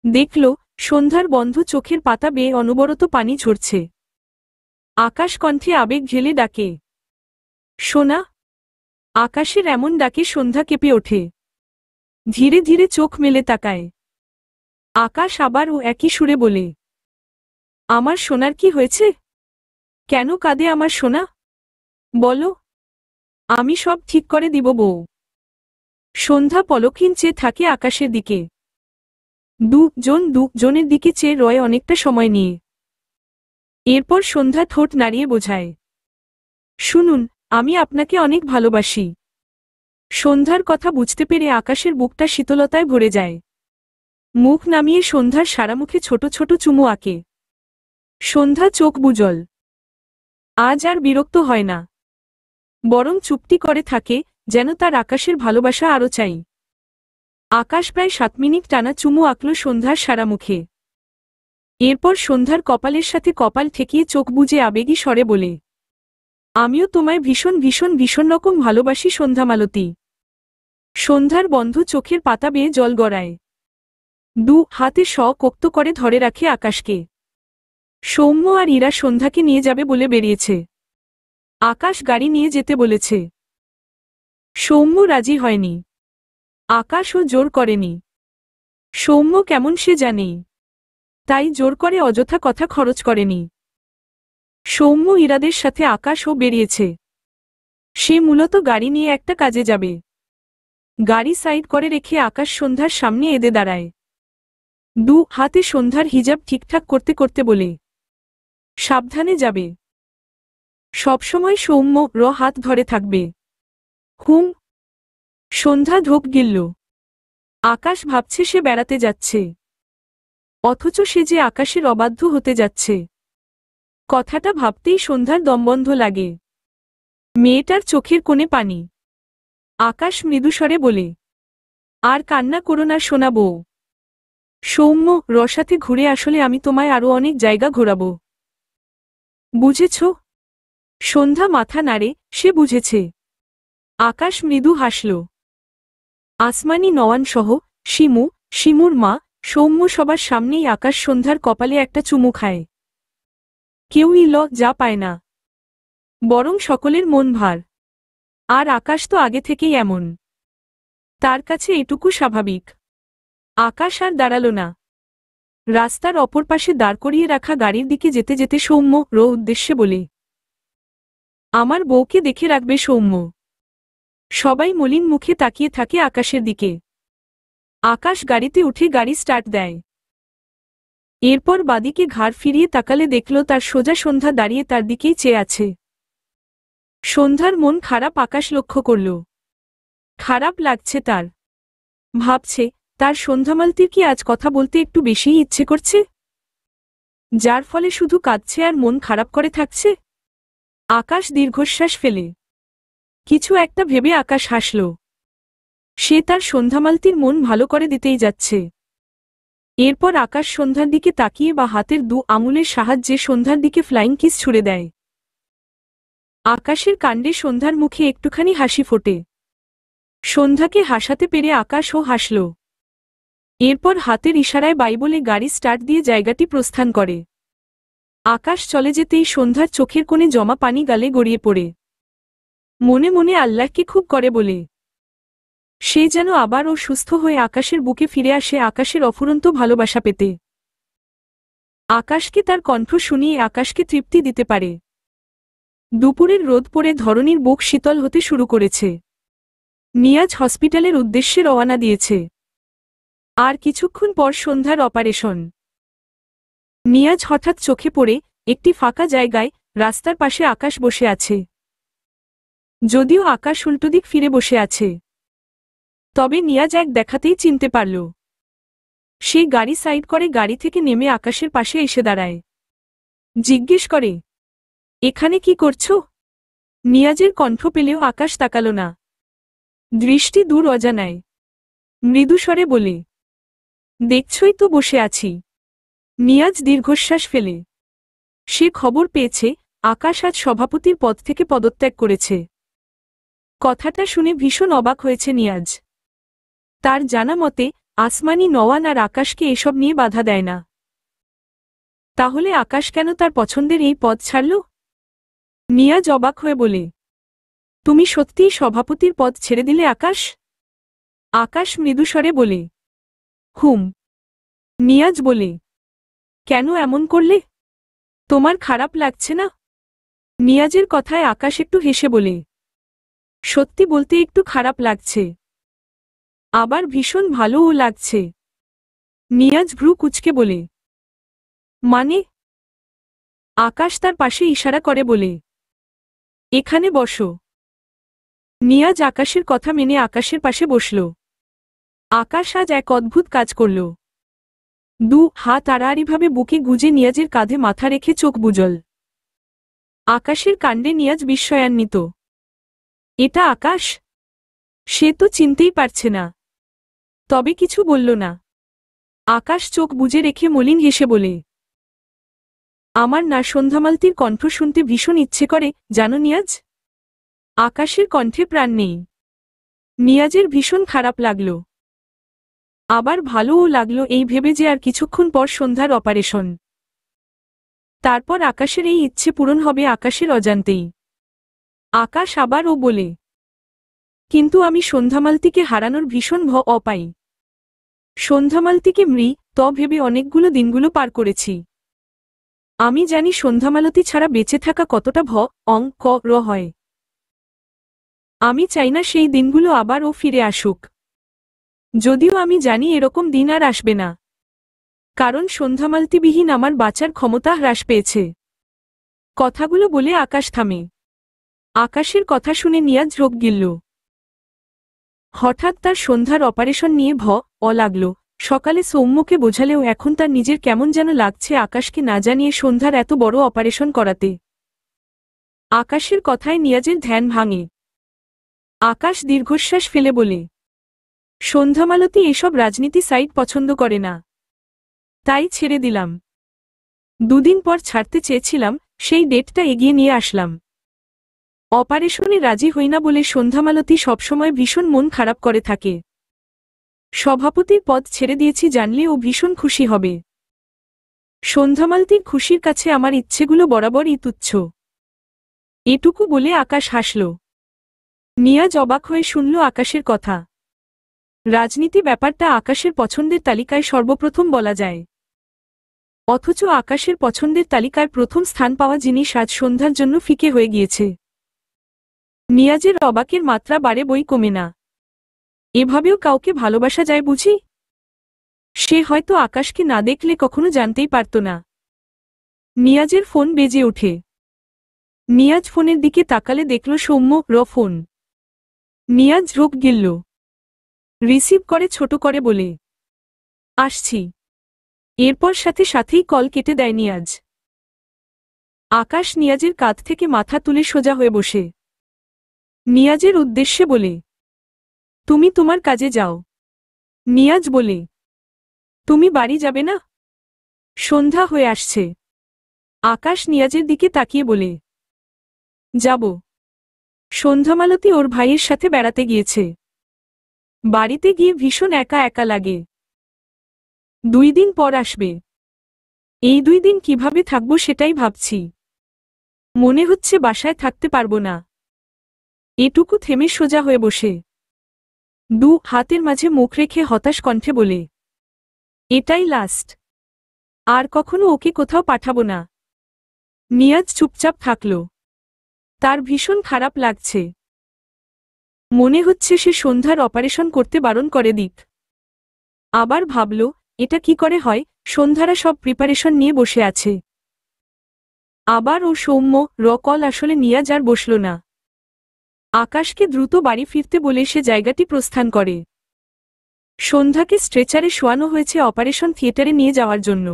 দেখল সন্ধ্যার বন্ধ চোখের পাতা বেয়ে অনবরত পানি ঝরছে। আকাশ কণ্ঠে আবেগ ঢেলে ডাকে, সোনা। আকাশের এমন ডাকে সন্ধ্যা কেঁপে ওঠে। ধীরে ধীরে চোখ মেলে তাকায়। আকাশ আবার একই সুরে বলে, আমার সোনার কি হয়েছে? কেন কাঁদে আমার সোনা? বলো, আমি সব ঠিক করে দিব বউ। সন্ধ্যা পলকহীন চেয়ে থাকে আকাশের দিকে। দুজনের দিকে চেয়ে রয় অনেকটা সময় নিয়ে। এরপর সন্ধ্যা ঠোঁট নাড়িয়ে বোঝায়, শুনুন, আমি আপনাকে অনেক ভালোবাসি। সন্ধ্যার কথা বুঝতে পেরে আকাশের বুকটা শীতলতায় ভরে যায়। মুখ নামিয়ে সন্ধ্যার সারা মুখে ছোট ছোট চুমু আঁকে। সন্ধ্যা চোখ বুজল। আজ আর বিরক্ত হয় না, বরং চুপটি করে থাকে, যেন তার আকাশের ভালোবাসা আরও চাই। আকাশ প্রায় 7 মিনিট টানা চুমু আঁকল সন্ধ্যার সারা মুখে। এরপর সন্ধ্যার কপালের সাথে কপাল ঠেকিয়ে চোখ বুজে আবেগী স্বরে বলে, আমিও তোমায় ভীষণ ভীষণ ভীষণ রকম ভালোবাসি সন্ধ্যামালতী। সন্ধ্যার বন্ধ চোখের পাতা বেয়ে জল গড়ায়। দু হাতে শক্ত করে ধরে রাখে আকাশকে। সৌম্য আর ইরা সন্ধ্যাকে নিয়ে যাবে বলে বেরিয়েছে। আকাশ গাড়ি নিয়ে যেতে বলেছে। সৌম্য রাজি হয়নি। আকাশও জোর করেনি। সৌম্য কেমন সে জানেই, তাই জোর করে অযথা কথা খরচ করেনি। সৌম্য ইরাদের সাথে আকাশও বেরিয়েছে। সে মূলত গাড়ি নিয়ে একটা কাজে যাবে। গাড়ি সাইড করে রেখে আকাশ সন্ধ্যার সামনে এদে দাঁড়ায়। দু হাতে সন্ধ্যার হিজাব ঠিকঠাক করতে করতে বলে, সাবধানে যাবে। সবসময় সৌম্য হাত ধরে থাকবে। হুম। সন্ধ্যা ঢোক গিলল। আকাশ ভাবছে সে বেড়াতে যাচ্ছে, অথচ সে যে আকাশের অবাধ্য হতে যাচ্ছে। কথাটা ভাবতেই সন্ধ্যার দমবন্ধ লাগে। মেয়েটার চোখের কোণে পানি। আকাশ মৃদুস্বরে বলে, আর কান্না করো না সোনা বউ। সৌম্য রসাতে ঘুরে আসলে আমি তোমায় আরও অনেক জায়গা ঘোরাবো। বুঝেছ? সন্ধ্যা মাথা নাড়ে, সে বুঝেছে। আকাশ মৃদু হাসল। আসমানি নওয়ান সহ শিমু, শিমুর মা, সৌম্য সবার সামনেই আকাশ সন্ধ্যার কপালে একটা চুমু খায়। কেউই যা পায় না, বরং সকলের মন ভার। আর আকাশ তো আগে থেকেই এমন, তার কাছে এটুকু স্বাভাবিক। আকাশ আর দাঁড়াল না। রাস্তার অপর পাশে দাঁড় করিয়ে রাখা গাড়ির দিকে যেতে যেতে সৌম্য উদ্দেশ্যে বলে, আমার বউকে দেখে রাখবে সৌম্য। সবাই মলিন মুখে তাকিয়ে থাকে আকাশের দিকে। আকাশ গাড়িতে উঠে গাড়ি স্টার্ট দেয়। এরপর বাদিকে ঘাড় ফিরিয়ে তাকালে দেখল তার সোজা সন্ধ্যা দাঁড়িয়ে তার দিকেই চেয়ে আছে। সন্ধ্যার মন খারাপ আকাশ লক্ষ্য করল। খারাপ লাগছে তার। ভাবছে, তার সন্ধ্যামালতির কি আজ কথা বলতে একটু বেশিই ইচ্ছে করছে, যার ফলে শুধু কাঁদছে আর মন খারাপ করে থাকছে। আকাশ দীর্ঘশ্বাস ফেলে কিছু একটা ভেবে আকাশ হাসল। সে তার সন্ধ্যামালতির মন ভালো করে দিতেই যাচ্ছে। এরপর আকাশ সন্ধ্যার দিকে তাকিয়ে বা হাতের দু আঙুলের সাহায্যে সন্ধ্যার দিকে ফ্লাইং কিস ছুড়ে দেয়। আকাশের কাণ্ডে সন্ধ্যার মুখে একটুখানি হাসি ফোটে। সন্ধ্যাকে হাসাতে পেরে আকাশও হাসল। এরপর হাতের ইশারায় বাই বলে গাড়ি স্টার্ট দিয়ে জায়গাটি প্রস্থান করে। আকাশ চলে যেতেই সন্ধ্যার চোখের কোণে জমা পানি গালে গড়িয়ে পড়ে। মনে মনে আল্লাহকে খুব করে বলে, সে যেন আবার সুস্থ হয়ে আকাশের বুকে ফিরে আসে আকাশের অফুরন্ত ভালোবাসা পেতে। আকাশকে তার কণ্ঠ শুনিয়ে আকাশকে তৃপ্তি দিতে পারে। দুপুরের রোদ পড়ে ধরণীর বুক শীতল হতে শুরু করেছে। নিয়াজ হসপিটালের উদ্দেশ্যে রওনা দিয়েছে। আর কিছুক্ষণ পর সন্ধ্যার অপারেশন। নিয়াজ হঠাৎ চোখে পড়ে একটি ফাঁকা জায়গায় রাস্তার পাশে আকাশ বসে আছে। যদিও আকাশ উল্টোদিক ফিরে বসে আছে, তবে নিয়াজ এক দেখাতেই চিনতে পারল। সে গাড়ি সাইড করে গাড়ি থেকে নেমে আকাশের পাশে এসে দাঁড়ায়। জিজ্ঞেস করে, এখানে কি করছো? নিয়াজের কণ্ঠ পেলেও আকাশ তাকাল না। দৃষ্টি দূর অজানায়। মৃদুস্বরে বলে, দেখছই তো বসে আছি। নিয়াজ দীর্ঘশ্বাস ফেলে। সে খবর পেয়েছে আকাশ আজ সভাপতির পদ থেকে পদত্যাগ করেছে। কথাটা শুনে ভীষণ অবাক হয়েছে নিয়াজ। তার জানা মতে আসমানি নওয়ান আর আকাশকে এসব নিয়ে বাধা দেয় না। তাহলে আকাশ কেন তার পছন্দের এই পদ ছাড়ল? নিয়াজ অবাক হয়ে বলে, তুমি সত্যিই সভাপতির পদ ছেড়ে দিলে আকাশ? আকাশ মৃদুস্বরে বলে, হুম। নিয়াজ বলে, কেন এমন করলে? তোমার খারাপ লাগছে না? নিয়াজের কথায় আকাশ একটু হেসে বলে, সত্যি বলতে একটু খারাপ লাগছে, আবার ভীষণ ভালোও লাগছে। নিয়াজ ভ্রু কুঁচকে বলে, মানে? আকাশ তার পাশে ইশারা করে বলে, এখানে বসো। নিয়াজ আকাশের কথা মেনে আকাশের পাশে বসল। আকাশ আজ এক অদ্ভুত কাজ করল। দু হাত আড়াআড়িভাবে বুকে গুজে নিয়াজের কাঁধে মাথা রেখে চোখ বুজল। আকাশের কাণ্ডে নিয়াজ বিস্ময়ান্বিত। এটা আকাশ? সে তো চিনতেই পারছে না। তবে কিছু বলল না। আকাশ চোখ বুজে রেখে মলিন হেসে বলে, আমার না সন্ধ্যামালতির কণ্ঠ শুনতে ভীষণ ইচ্ছে করে জানো নিয়াজ। আকাশের কণ্ঠে প্রাণ নেই। নিয়াজের ভীষণ খারাপ লাগল, আবার ভালোও লাগলো এই ভেবে যে আর কিছুক্ষণ পর সন্ধ্যার অপারেশন। তারপর আকাশের এই ইচ্ছে পূরণ হবে আকাশের অজান্তেই। আকাশ আবারও বলে, কিন্তু আমি সন্ধ্যামালতিকে হারানোর ভীষণ ভয় পাই। সন্ধ্যামালতিকে ভেবে অনেকগুলো দিনগুলো পার করেছি। আমি জানি সন্ধ্যামালতি ছাড়া বেঁচে থাকা কতটা হয়। আমি চাই না সেই দিনগুলো আবারও ফিরে আসুক। যদিও আমি জানি এরকম দিন আর আসবে না, কারণ সন্ধ্যামালতিবিহীন আমার বাঁচার ক্ষমতা হ্রাস পেয়েছে। কথাগুলো বলে আকাশ থামে। আকাশের কথা শুনে নিয়াজ রোগ গিলল। হঠাৎ তার সন্ধ্যার অপারেশন নিয়ে লাগল। সকালে সৌম্যকে বোঝালেও এখন তার নিজের কেমন যেন লাগছে আকাশকে না জানিয়ে সন্ধ্যার এত বড় অপারেশন করাতে। আকাশের কথায় নিয়াজের ধ্যান ভাঙে। আকাশ দীর্ঘশ্বাস ফেলে বলে, সন্ধ্যামালতি এসব রাজনীতি সাইট পছন্দ করে না, তাই ছেড়ে দিলাম। দুদিন পর ছাড়তে চেয়েছিলাম, সেই ডেটটা এগিয়ে নিয়ে আসলাম। অপারেশনে রাজি হই না বলে সন্ধ্যামালতি সবসময় ভীষণ মন খারাপ করে থাকে। সভাপতির পদ ছেড়ে দিয়েছি জানলে ও ভীষণ খুশি হবে। সন্ধ্যামালতির খুশির কাছে আমার ইচ্ছেগুলো বরাবরই তুচ্ছ। এটুকু বলে আকাশ হাসল। নিয়াজ অবাক হয়ে শুনল আকাশের কথা। রাজনীতি ব্যাপারটা আকাশের পছন্দের তালিকায় সর্বপ্রথম বলা যায়, অথচ আকাশের পছন্দের তালিকায় প্রথম স্থান পাওয়া জিনিস আজ সন্ধ্যার জন্য ফিকে হয়ে গিয়েছে। নিয়াজের অবাকের মাত্রা বাড়ে বই কমে না। এভাবেও কাউকে ভালোবাসা যায় বুঝি? সে হয়তো আকাশকে না দেখলে কখনো জানতেই পারত না। নিয়াজের ফোন বেজে ওঠে। নিয়াজ ফোনের দিকে তাকালে দেখল সৌম্য ফোন। নিয়াজ রোগ গিলল। রিসিভ করে ছোট করে বলে, আসছি। এরপর সাথে সাথেই কল কেটে দেয় নিয়াজ। আকাশ নিয়াজের কাঁধ থেকে মাথা তুলে সোজা হয়ে বসে নিয়াজের উদ্দেশ্যে বলে, তুমি তোমার কাজে যাও। নিয়াজ বলে, তুমি বাড়ি যাবে না? সন্ধ্যা হয়ে আসছে। আকাশ নিয়াজের দিকে তাকিয়ে বলে, যাব। সন্ধ্যামালতি ওর ভাইয়ের সাথে বেড়াতে গিয়েছে। বাড়িতে গিয়ে ভীষণ একা একা লাগে। 2 দিন পর আসবে। এই 2 দিন কিভাবে থাকব সেটাই ভাবছি। মনে হচ্ছে বাসায় থাকতে পারবো না। এটুকু থেমে সোজা হয়ে বসে হাতের মাঝে মুখ রেখে হতাশ কণ্ঠে বলে, এটাই লাস্ট। আর কখনো ওকে কোথাও পাঠাবো না। নিয়াজ চুপচাপ থাকল। তার ভীষণ খারাপ লাগছে। মনে হচ্ছে সে সন্ধ্যার অপারেশন করতে বারণ করে দিক। আবার ভাবল, এটা কি করে হয়, সন্ধ্যারা সব প্রিপারেশন নিয়ে বসে আছে। আবার ও সৌম্য কল আসলে নিয়াজ আর বসল না। আকাশকে দ্রুত বাড়ি ফিরতে বলে সে জায়গাটি প্রস্থান করে। সন্ধ্যাকে স্ট্রেচারে শোয়ানো হয়েছে অপারেশন থিয়েটারে নিয়ে যাওয়ার জন্য।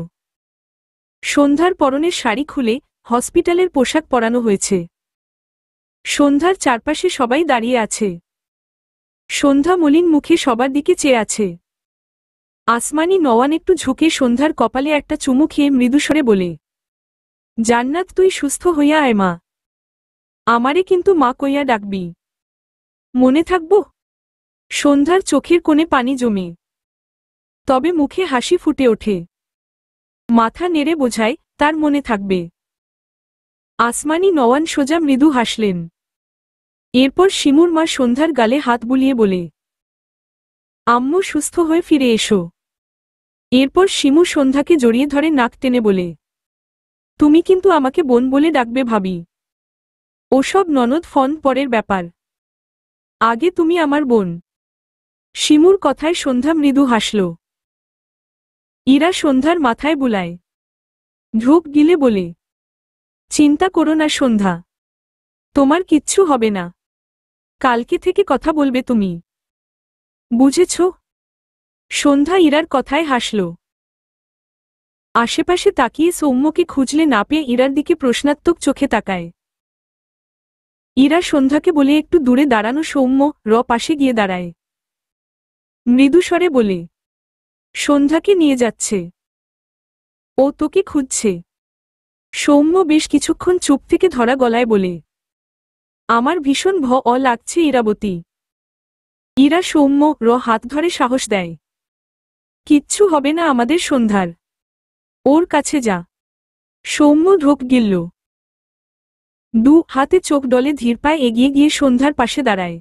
সন্ধ্যার পরনের শাড়ি খুলে হসপিটালের পোশাক পরানো হয়েছে। সন্ধ্যার চারপাশে সবাই দাঁড়িয়ে আছে। সন্ধ্যা মলিন মুখে সবার দিকে চেয়ে আছে। আসমানি নওয়ান একটু ঝুঁকে সন্ধ্যার কপালে একটা চুমু খেয়ে মৃদুস্বরে বলে, জান্নাত তুই সুস্থ হইয়া আয় মা। আমারে কিন্তু মা কইয়া ডাকবি। মনে থাকব? সন্ধ্যার চোখের কোণে পানি জমে, তবে মুখে হাসি ফুটে ওঠে। মাথা নেড়ে বোঝায় তার মনে থাকবে। আসমানি নওয়ান সোজা মৃদু হাসলেন। এরপর শিমুর মা সন্ধ্যার গালে হাত বুলিয়ে বলে, আম্মু সুস্থ হয়ে ফিরে এসো। এরপর শিমু সন্ধ্যাকে জড়িয়ে ধরে নাক টেনে বলে, তুমি কিন্তু আমাকে বোন বলে ডাকবে ভাবি। ওসব ননদ ফোন পরের ব্যাপার, আগে তুমি আমার বোন। শিমুর কথায় সন্ধ্যা মৃদু হাসল। ইরা সন্ধ্যার মাথায় বুলায়। ঢোক গিলে বলে, চিন্তা করো না সন্ধ্যা, তোমার কিচ্ছু হবে না। কালকে থেকে কথা বলবে তুমি, বুঝেছ? সন্ধ্যা ইরার কথায় হাসল। আশেপাশে তাকিয়ে সৌম্যকে খুঁজলে না পেয়ে ইরার দিকে প্রশ্নাত্মক চোখে তাকায়। ইরা সন্ধ্যাকে বলে একটু দূরে দাঁড়ানো। সৌম্য পাশে গিয়ে দাঁড়ায়। মৃদুস্বরে বলে, সন্ধ্যাকে নিয়ে যাচ্ছে, ও তোকে খুঁজছে। সৌম্য বেশ কিছুক্ষণ চুপ থেকে ধরা গলায় বলে, আমার ভীষণ ভয় লাগছে ইরাবতী। ইরা সৌম্য হাত ধরে সাহস দেয়, কিচ্ছু হবে না আমাদের সন্ধ্যার, ওর কাছে যা। সৌম্য ঢোক গিলল। দু হাতে চোখ ডলে ধীর পায়ে এগিয়ে গিয়ে সন্ধ্যার পাশে দাঁড়ায়।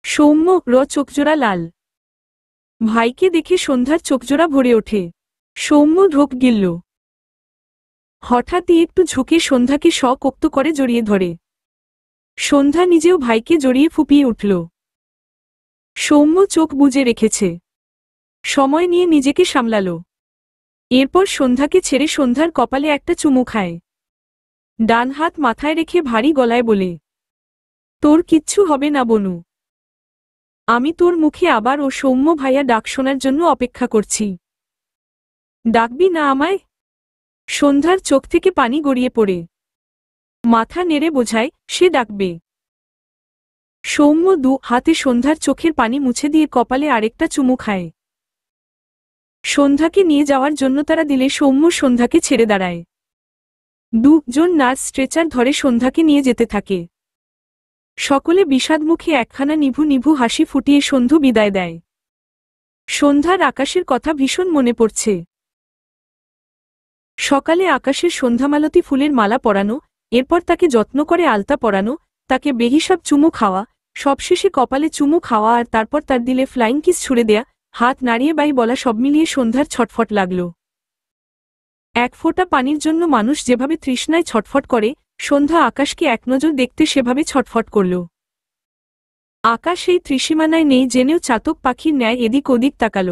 সৌম্য চোখজোড়া লাল। ভাইকে দেখে সন্ধ্যার চোখজোড়া ভরে ওঠে। সৌম্য ঢোক গিলল। হঠাৎই একটু ঝুঁকে সন্ধ্যাকে শক্ত করে জড়িয়ে ধরে। সন্ধ্যা নিজেও ভাইকে জড়িয়ে ফুপিয়ে উঠল। সৌম্য চোখ বুজে রেখেছে, সময় নিয়ে নিজেকে সামলাল। এরপর সন্ধ্যাকে ছেড়ে সন্ধ্যার কপালে একটা চুমু খায়। ডান হাত মাথায় রেখে ভারী গলায় বলে, তোর কিচ্ছু হবে না বনু, আমি তোর মুখে আবার ও সৌম্য ভাইয়া ডাক শোনার জন্য অপেক্ষা করছি। ডাকবি না আমায়? সন্ধ্যার চোখ থেকে পানি গড়িয়ে পড়ে। মাথা নেড়ে বোঝায় সে ডাকবে। সৌম্য দু হাতে সন্ধ্যার চোখের পানি মুছে দিয়ে কপালে আরেকটা চুমু খায়। সন্ধ্যাকে নিয়ে যাওয়ার জন্য তারা দিলে সৌম্য সন্ধ্যাকে ছেড়ে দাঁড়ায়। দুজন নার্স স্ট্রেচার ধরে সন্ধ্যাকে নিয়ে যেতে থাকে। সকলে বিষাদমুখে একখানা নিভু নিভু হাসি ফুটিয়ে সন্ধু বিদায় দেয়। সন্ধ্যার আকাশের কথা ভীষণ মনে পড়ছে। সকালে আকাশের সন্ধ্যামালতী ফুলের মালা পরানো, এরপর তাকে যত্ন করে আলতা পরানো, তাকে বেহিসাব চুমু খাওয়া, সবশেষে কপালে চুমু খাওয়া আর তারপর তার দিলে ফ্লাইং কিস ছুড়ে দেয়া, হাত নাড়িয়ে বাই বলা সব মিলিয়ে সন্ধ্যার ছটফট লাগল। এক ফোঁটা পানির জন্য মানুষ যেভাবে তৃষ্ণায় ছটফট করে, সন্ধ্যা আকাশকে একনজর দেখতে সেভাবে ছটফট করল। আকাশ এই ত্রিসীমানায় নেই জেনেও চাতক পাখির ন্যায় এদিক ওদিক তাকাল।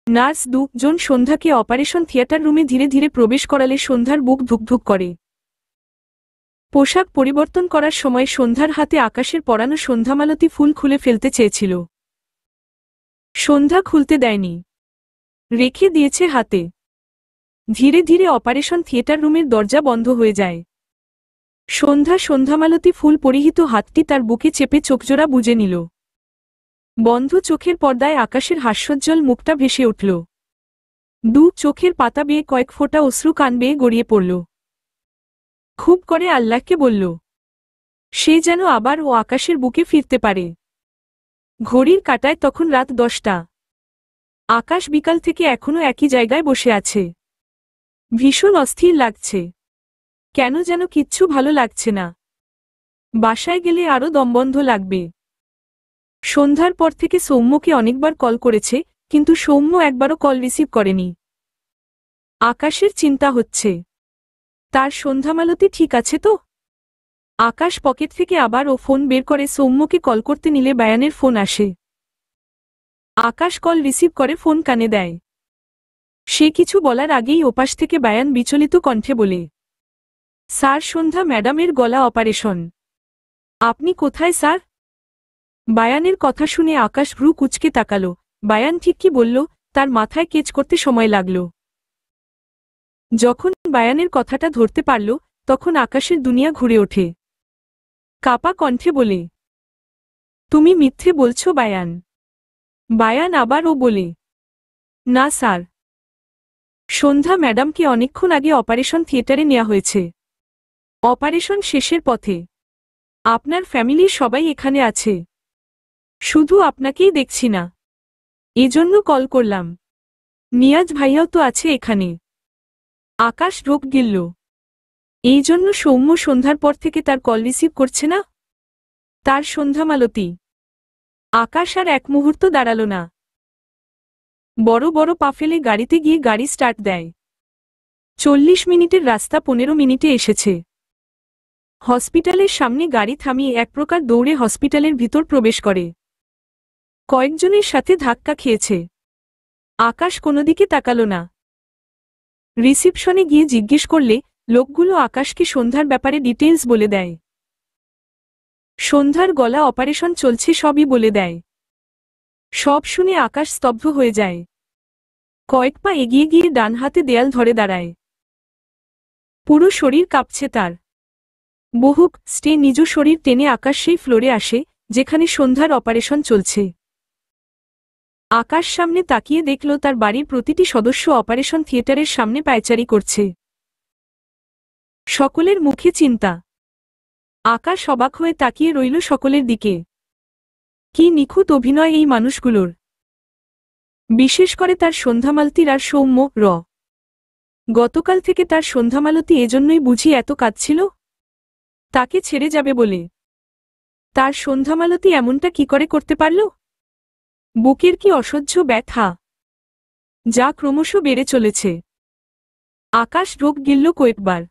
নার্স দুজন সন্ধ্যাকে অপারেশন থিয়েটার রুমে ধীরে ধীরে প্রবেশ করালে সন্ধ্যার বুক ধুকধুক করে। পোশাক পরিবর্তন করার সময় সন্ধ্যার হাতে আকাশের পরানো সন্ধ্যামালতী ফুল খুলে ফেলতে চেয়েছিল। সন্ধ্যা খুলতে দেয়নি, রেখে দিয়েছে হাতে। ধীরে ধীরে অপারেশন থিয়েটার রুমের দরজা বন্ধ হয়ে যায়। সন্ধ্যা সন্ধ্যামালতী ফুল পরিহিত হাতটি তার বুকে চেপে চোখজোড়া বুজে নিল। বন্ধ চোখের পর্দায় আকাশের হাস্যোজ্জ্বল মুখটা ভেসে উঠল। দু চোখের পাতা বেয়ে কয়েক ফোঁটা অশ্রু কান বেয়ে গড়িয়ে পড়ল। খুব করে আল্লাহকে বলল, সে যেন আবার ও আকাশের বুকে ফিরতে পারে। ঘড়ির কাঁটায় তখন রাত 10টা। আকাশ বিকাল থেকে এখনো একই জায়গায় বসে আছে। ভীষণ অস্থির লাগছে, কেন যেন কিচ্ছু ভালো লাগছে না। বাসায় গেলে আরও দমবন্ধ লাগবে। সন্ধ্যার পর থেকে সৌম্যকে অনেকবার কল করেছে, কিন্তু সৌম্য একবারও কল রিসিভ করেনি। আকাশের চিন্তা হচ্ছে, তার সন্ধ্যামালতী ঠিক আছে তো? আকাশ পকেট থেকে আবার ও ফোন বের করে সৌম্যকে কল করতে নিলে বায়ানের ফোন আসে। আকাশ কল রিসিভ করে ফোন কানে দেয়। সে কিছু বলার আগেই ওপাশ থেকে বায়ান বিচলিত কণ্ঠে বলে, স্যার, সন্ধ্যা ম্যাডামের গলা অপারেশন। আপনি কোথায় স্যার? বায়ানের কথা শুনে আকাশ ভ্রু কুঁচকে তাকাল। বায়ান ঠিক কি বলল তার মাথায় কেচ করতে সময় লাগল। যখন বায়ানের কথাটা ধরতে পারল, তখন আকাশের দুনিয়া ঘুরে ওঠে। কাপা কণ্ঠে বলে, তুমি মিথ্যে বলছো বায়ান? বায়ান আবারও বলে, না স্যার, সন্ধ্যা ম্যাডামকে অনেকক্ষণ আগে অপারেশন থিয়েটারে নেওয়া হয়েছে। অপারেশন শেষের পথে। আপনার ফ্যামিলির সবাই এখানে আছে, শুধু আপনাকেই দেখছি না, এজন্য কল করলাম। নিয়াজ ভাইয়াও তো আছে এখানে। আকাশ ঢোক গিলল। এই জন্য সৌম্য সন্ধ্যার পর থেকে তার কল রিসিভ করছে না? তার সন্ধ্যামালতী। আকাশ আর এক মুহূর্ত দাঁড়াল না। বড় বড় পা ফেলে গাড়িতে গিয়ে গাড়ি স্টার্ট দেয়। 40 মিনিটের রাস্তা 15 মিনিটে এসেছে। হসপিটালের সামনে গাড়ি থামিয়ে এক প্রকার দৌড়ে হসপিটালের ভিতর প্রবেশ করে। কয়েকজনের সাথে ধাক্কা খেয়েছে। আকাশ কোনোদিকে তাকাল না। রিসিপশনে গিয়ে জিজ্ঞেস করলে লোকগুলো আকাশকে সন্ধ্যার ব্যাপারে ডিটেইলস বলে দেয়। সন্ধ্যার গলা অপারেশন চলছে সবই বলে দেয়। সব শুনে আকাশ স্তব্ধ হয়ে যায়। কয়েক পা এগিয়ে গিয়ে ডান হাতে দেয়াল ধরে দাঁড়ায়। পুরো শরীর কাঁপছে তার। বহুক স্টে নিজ শরীর টেনে আকাশ সেই ফ্লোরে আসে যেখানে সন্ধ্যার অপারেশন চলছে। আকাশ সামনে তাকিয়ে দেখল তার বাড়ির প্রতিটি সদস্য অপারেশন থিয়েটারের সামনে পায়চারি করছে। সকলের মুখে চিন্তা। আকাশ অবাক হয়ে তাকিয়ে রইল সকলের দিকে। কি নিখুঁত অভিনয় এই মানুষগুলোর, বিশেষ করে তার সন্ধ্যামালতির আর সৌম্য র। গতকাল থেকে তার সন্ধ্যামালতি এজন্যই বুঝি এত কাঁদছিল, তাকে ছেড়ে যাবে বলে। তার সন্ধ্যামালতি এমনটা কি করে করতে পারল? বুকের কি অসহ্য ব্যথা, যা ক্রমশ বেড়ে চলেছে। আকাশ ঢোক গিলল কয়েকবার।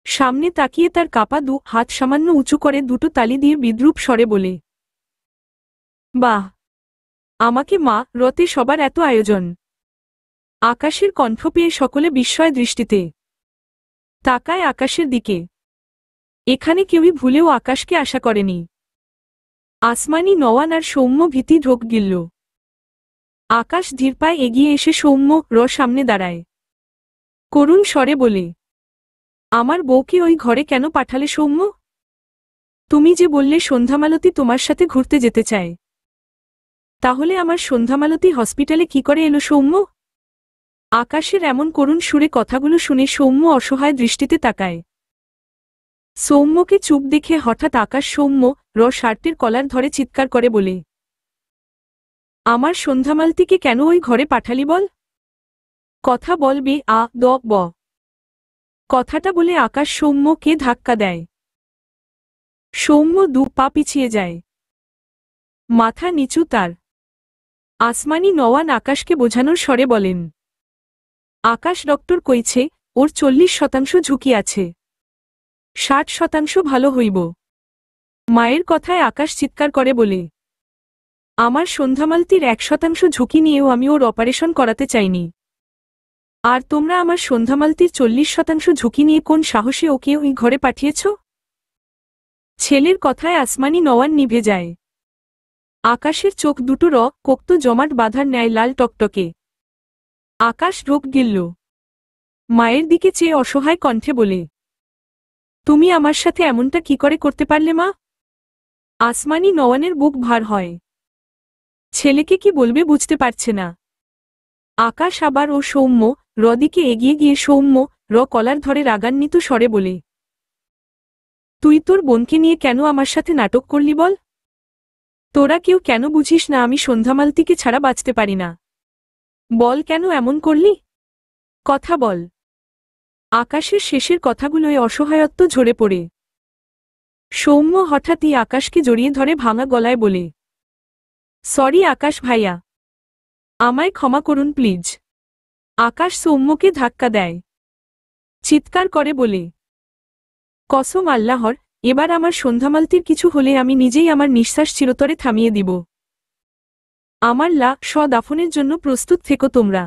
সামনে তাকিয়ে তার কাপা দু হাত সামান্য উঁচু করে দুটো তালি দিয়ে বিদ্রূপ স্বরে বলে, বাহ, আমাকে মা রতে সবার এত আয়োজন। আকাশের কণ্ঠ পেয়ে সকলে বিস্ময় দৃষ্টিতে তাকায় আকাশের দিকে। এখানে কেউই ভুলেও আকাশকে আশা করেনি। আসমানি নওয়ান আর সৌম্য ভীতি ঢোক গিলল। আকাশ ধীর পায়ে এগিয়ে এসে সৌম্য র সামনে দাঁড়ায়। করুণ স্বরে বলে, আমার বউকে ওই ঘরে কেন পাঠালে সৌম্য? তুমি যে বললে সন্ধ্যামালতি তোমার সাথে ঘুরতে যেতে চায়, তাহলে আমার সন্ধ্যামালতি হসপিটালে কি করে এলো সৌম্য? আকাশের এমন করুণ সুরে কথাগুলো শুনে সৌম্য অসহায় দৃষ্টিতে তাকায়। সৌম্যকে চুপ দেখে হঠাৎ আকাশ সৌম্য র শার্টের কলার ধরে চিৎকার করে বলে, আমার সন্ধ্যামালতিকে কেন ওই ঘরে পাঠালি বল? কথা বলবে আ দ ব। কথাটা বলে আকাশ সৌম্যকে ধাক্কা দেয়। সৌম্য দু পা পিছিয়ে যায়। মাথা নিচু তার। আসমানি নওয়ান আকাশকে বোঝানোর স্বরে বলেন, আকাশ ডক্টর কইছে ওর 40% ঝুঁকি আছে, 60% ভালো হইব। মায়ের কথায় আকাশ চিৎকার করে বলে, আমার সন্ধ্যামালতির 1% ঝুঁকি নিয়েও আমি ওর অপারেশন করাতে চাইনি। আর তোমরা আমার সন্ধ্যামালতির 40% ঝুঁকি নিয়ে কোন সাহসে ওকে ওই ঘরে পাঠিয়েছ? ছেলের কথায় আসমানি নওয়ান নিভে যায়। আকাশের চোখ দুটো কোক্ত জমাট বাঁধার ন্যায় লাল টকটকে। আকাশ ঢোক গিলল। মায়ের দিকে চেয়ে অসহায় কণ্ঠে বলে, তুমি আমার সাথে এমনটা কি করে করতে পারলে মা? আসমানি নওয়ানের বুক ভার হয়। ছেলেকে কি বলবে বুঝতে পারছে না। আকাশ আবার ও সৌম্য রদিকে এগিয়ে গিয়ে সৌম্য র কলার ধরে রাগান্বিত স্বরে বলে, তুই তোর বোনকে নিয়ে কেন আমার সাথে নাটক করলি বল? তোরা কেউ কেন বুঝিস না আমি সন্ধ্যামালতিকে ছাড়া বাঁচতে পারি না? বল কেন এমন করলি? কথা বল। আকাশের শেষের কথাগুলোয় অসহায়ত্ব ঝরে পড়ে। সৌম্য হঠাৎই আকাশকে জড়িয়ে ধরে ভাঙা গলায় বলে, সরি আকাশ ভাইয়া, আমায় ক্ষমা করুন প্লিজ। আকাশ সৌম্যকে ধাক্কা দেয়। চিৎকার করে বলে, কসম আল্লাহর, এবার আমার সন্ধ্যামালতির কিছু হলে আমি নিজেই আমার নিঃশ্বাস চিরতরে থামিয়ে দিব। আমার দাফনের জন্য প্রস্তুত থেকো তোমরা।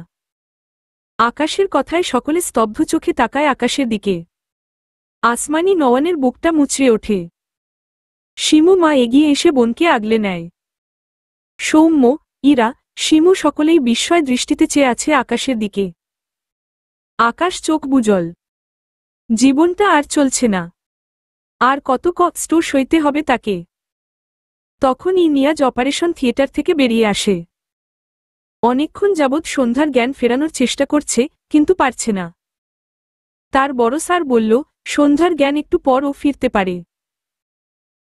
আকাশের কথায় সকলে স্তব্ধ চোখে তাকায় আকাশের দিকে। আসমানি নওয়ানের বুকটা মুচড়ে ওঠে। শিমু মা এগিয়ে এসে বোনকে আগলে নেয়। সৌম্য, ইরা, শিমু সকলেই বিস্ময় দৃষ্টিতে চেয়ে আছে আকাশের দিকে। আকাশ চোখ বুজল। জীবনটা আর চলছে না। আর কত কষ্ট সইতে হবে তাকে। তখনই নিয়াজ অপারেশন থিয়েটার থেকে বেরিয়ে আসে। অনেকক্ষণ যাবৎ সন্ধ্যার জ্ঞান ফেরানোর চেষ্টা করছে, কিন্তু পারছে না। তার বড় স্যার বলল, সন্ধ্যার জ্ঞান একটু পর ও ফিরতে পারে,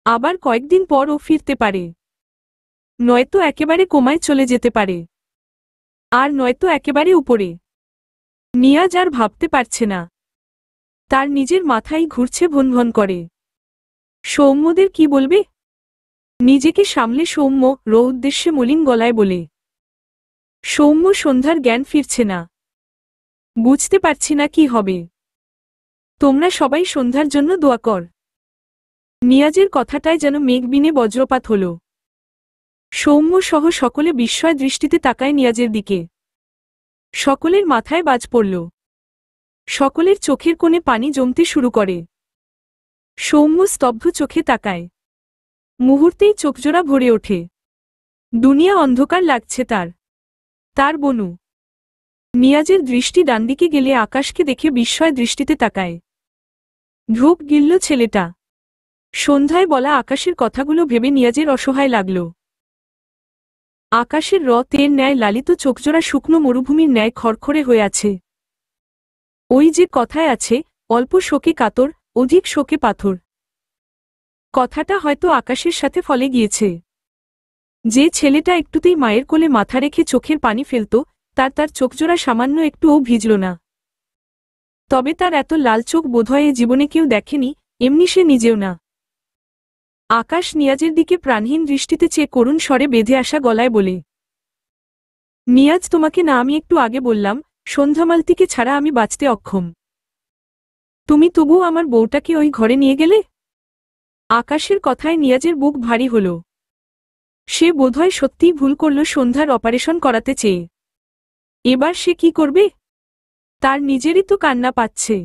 আবার কয়েকদিন পর ও ফিরতে পারে, নয়তো একেবারে কোমায় চলে যেতে পারে, আর নয়তো একেবারে উপরে। নিয়াজ আর ভাবতে পারছে না। তার নিজের মাথায় ঘুরছে ভনভন করে। সৌম্যদের কি বলবে? নিজেকে সামলে সৌম্য উদ্দেশ্যে মলিন গলায় বলে, সৌম্য সন্ধ্যার জ্ঞান ফিরছে না, বুঝতে পারছি না কি হবে। তোমরা সবাই সন্ধ্যার জন্য দোয়া কর। নিয়াজের কথাটায় যেন মেঘ বিনে বজ্রপাত হল। সৌম্য সহ সকলে বিস্ময় দৃষ্টিতে তাকায় নিয়াজের দিকে। সকলের মাথায় বাজ পড়ল। সকলের চোখের কোণে পানি জমতে শুরু করে। সৌম্য স্তব্ধ চোখে তাকায়। মুহূর্তেই চোখজোড়া ভরে ওঠে। দুনিয়া অন্ধকার লাগছে তার বনু। নিয়াজের দৃষ্টি ডানদিকে গেলে আকাশকে দেখে বিস্ময় দৃষ্টিতে তাকায়। ঢোক গিলল ছেলেটা। সন্ধ্যায় বলা আকাশের কথাগুলো ভেবে নিয়াজের অসহায় লাগল। আকাশের রথের ন্যায় লালিত চোখজোড়া শুকনো মরুভূমির ন্যায় খড়খড়ে হয়ে আছে। ওই যে কথায় আছে, অল্প শোকে কাতর, অধিক শোকে পাথর। কথাটা হয়তো আকাশের সাথে ফলে গিয়েছে। যে ছেলেটা একটুতেই মায়ের কোলে মাথা রেখে চোখের পানি ফেলত, তার চোখজোড়া সামান্য একটুও ভিজল না। তবে তার এত লাল চোখ বোধহয় এ জীবনে কেউ দেখেনি, এমনি সে নিজেও না। আকাশ নিয়াজের দিকে প্রাণহীন দৃষ্টিতে চেয়ে করুণ স্বরে বেঁধে আসা গলায় বলে, নিয়াজ, তোমাকে না আমি একটু আগে বললাম, সন্ধ্যামালতিকে ছাড়া আমি বাঁচতে অক্ষম। তুমি তবুও আমার বউটাকে ওই ঘরে নিয়ে গেলে? আকাশের কথায় নিয়াজের বুক ভারী হল। সে বোধহয় সত্যিই ভুল করল সন্ধ্যার অপারেশন করাতে চেয়ে। এবার সে কি করবে? তার নিজেরই তো কান্না পাচ্ছে।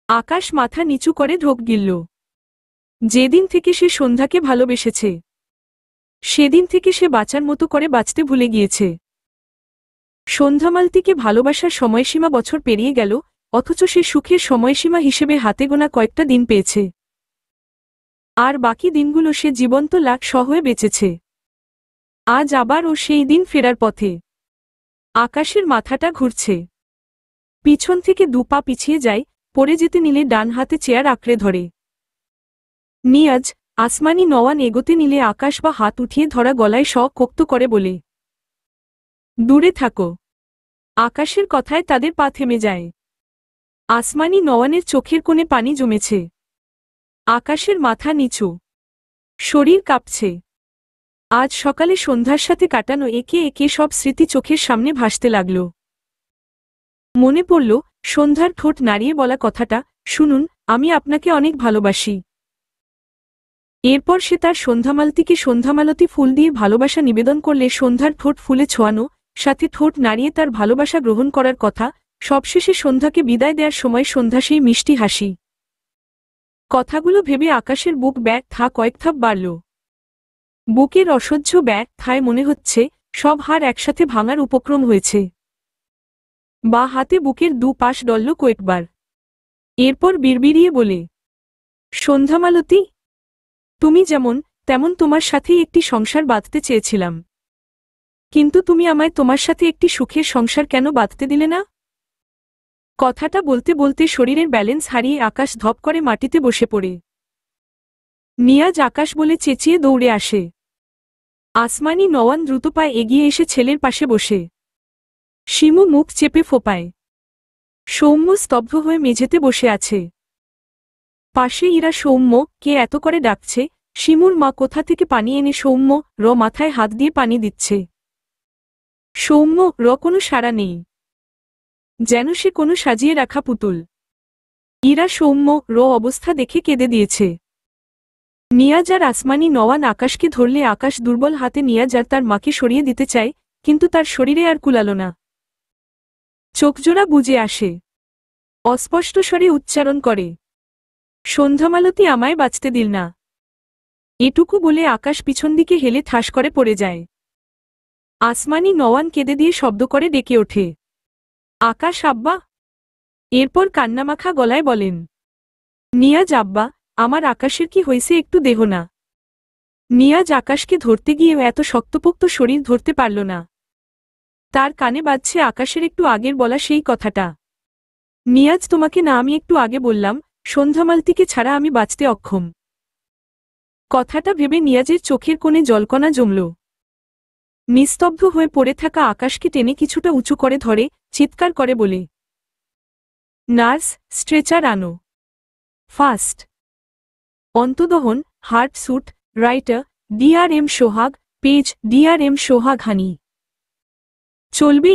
আকাশ মাথা নিচু করে ঢোক গিলল। যেদিন থেকে সে সন্ধ্যাকে ভালোবেসেছে, সেদিন থেকে সে বাঁচার মতো করে বাঁচতে ভুলে গিয়েছে। সন্ধ্যামালতিকে ভালোবাসার সময়সীমা বছর পেরিয়ে গেল, অথচ সে সুখের সময়সীমা হিসেবে হাতে গোনা কয়েকটা দিন পেয়েছে। আর বাকি দিনগুলো সে জীবন্ত লাখ হয়ে বেঁচেছে। আজ আবার ও সেই দিন ফেরার পথে। আকাশের মাথাটা ঘুরছে। পিছন থেকে দুপা পিছিয়ে যায়, পড়ে যেতে নিলে ডান হাতে চেয়ার আঁকড়ে ধরে। নিয়াজ, আসমানি নওয়ান এগোতে নিলে আকাশ বা হাত উঠিয়ে ধরা গলায় কোক্ত করে বলে, দূরে থাকো। আকাশের কথায় তাদের পা থেমে যায়। আসমানি নওয়ানের চোখের কোণে পানি জমেছে। আকাশের মাথা নিচু, শরীর কাঁপছে। আজ সকালে সন্ধ্যার সাথে কাটানো একে একে সব স্মৃতি চোখের সামনে ভাসতে লাগল। মনে পড়ল সন্ধ্যার ঠোঁট নাড়িয়ে বলা কথাটা, শুনুন, আমি আপনাকে অনেক ভালোবাসি। এরপর সে তার সন্ধ্যামালতিকে সন্ধ্যামালতি ফুল দিয়ে ভালোবাসা নিবেদন করলে সন্ধ্যার ঠোঁট ফুলে ছোঁয়ানো, সাথে ঠোঁট নাড়িয়ে তার ভালোবাসা গ্রহণ করার কথা। সবশেষে সন্ধ্যাকে বিদায় দেওয়ার সময় সন্ধ্যা সেই মিষ্টি হাসি। কথাগুলো ভেবে আকাশের বুক কয়েক ধাপ বাড়ল। বুকের অসহ্য ব্যথায় মনে হচ্ছে সব হাড় একসাথে ভাঙার উপক্রম হয়েছে। বা হাতে বুকের দুপাশ ডলল কয়েকবার। এরপর বিড়বিড়িয়ে বলে, সন্ধ্যামালতি, তুমি যেমন তেমন তোমার সাথেই একটি সংসার বাঁধতে চেয়েছিলাম। কিন্তু তুমি আমায় তোমার সাথে একটি সুখের সংসার কেন বাঁধতে দিলে না? কথাটা বলতে বলতে শরীরের ব্যালেন্স হারিয়ে আকাশ ধপ করে মাটিতে বসে পড়ে। নিয়াজ আকাশ বলে চেঁচিয়ে দৌড়ে আসে। আসমানি নওয়ান দ্রুত পায়ে এগিয়ে এসে ছেলের পাশে বসে। শিমু মুখ চেপে ফোপায়। সৌম্য স্তব্ধ হয়ে মেঝেতে বসে আছে। পাশে ইরা। সৌম্য, কে এত করে ডাকছে? শিমুর মা কোথা থেকে পানি এনে সৌম্য মাথায় হাত দিয়ে পানি দিচ্ছে। সৌম্য কোনো সাড়া নেই, যেন সে কোনো সাজিয়ে রাখা পুতুল। ইরা সৌম্য অবস্থা দেখে কেঁদে দিয়েছে। নিয়াজ আর আসমানি নওয়ান আকাশকে ধরলে আকাশ দুর্বল হাতে নিয়াজ আর তার মাকে সরিয়ে দিতে চায়, কিন্তু তার শরীরে আর কুলাল না। চোখজোড়া বুজে আসে। অস্পষ্ট স্বরে উচ্চারণ করে, সন্ধ্যামালতি, আমায় বাঁচতে দিল না। এটুকু বলে আকাশ পিছন দিকে হেলে ঠাস করে পড়ে যায়। আসমানি নওয়ান কেঁদে দিয়ে শব্দ করে ডেকে ওঠে, আকাশ আব্বা। এরপর কান্নামাখা গলায় বলেন, নিয়াজ আব্বা, আমার আকাশের কি হয়েছে একটু দেহ না। নিয়াজ আকাশকে ধরতে গিয়ে এত শক্তপোক্ত শরীর ধরতে পারল না। তার কানে বাজছে আকাশের একটু আগের বলা সেই কথাটা, নিয়াজ, তোমাকে না আমি একটু আগে বললাম, সন্ধ্যামালতিকে ছাড়া আমি বাঁচতে অক্ষম। কথাটা ভেবে নিয়াজের চোখের কোণে জলকণা জমল। নিস্তব্ধ হয়ে পড়ে থাকা আকাশকে টেনে কিছুটা উঁচু করে ধরে চিৎকার করে বলে, নার্স, স্ট্রেচার আনো, ফাস্ট। অন্তদহন, heart suit, writer, DRM Sohag, page, DRM Sohag honey. চলবে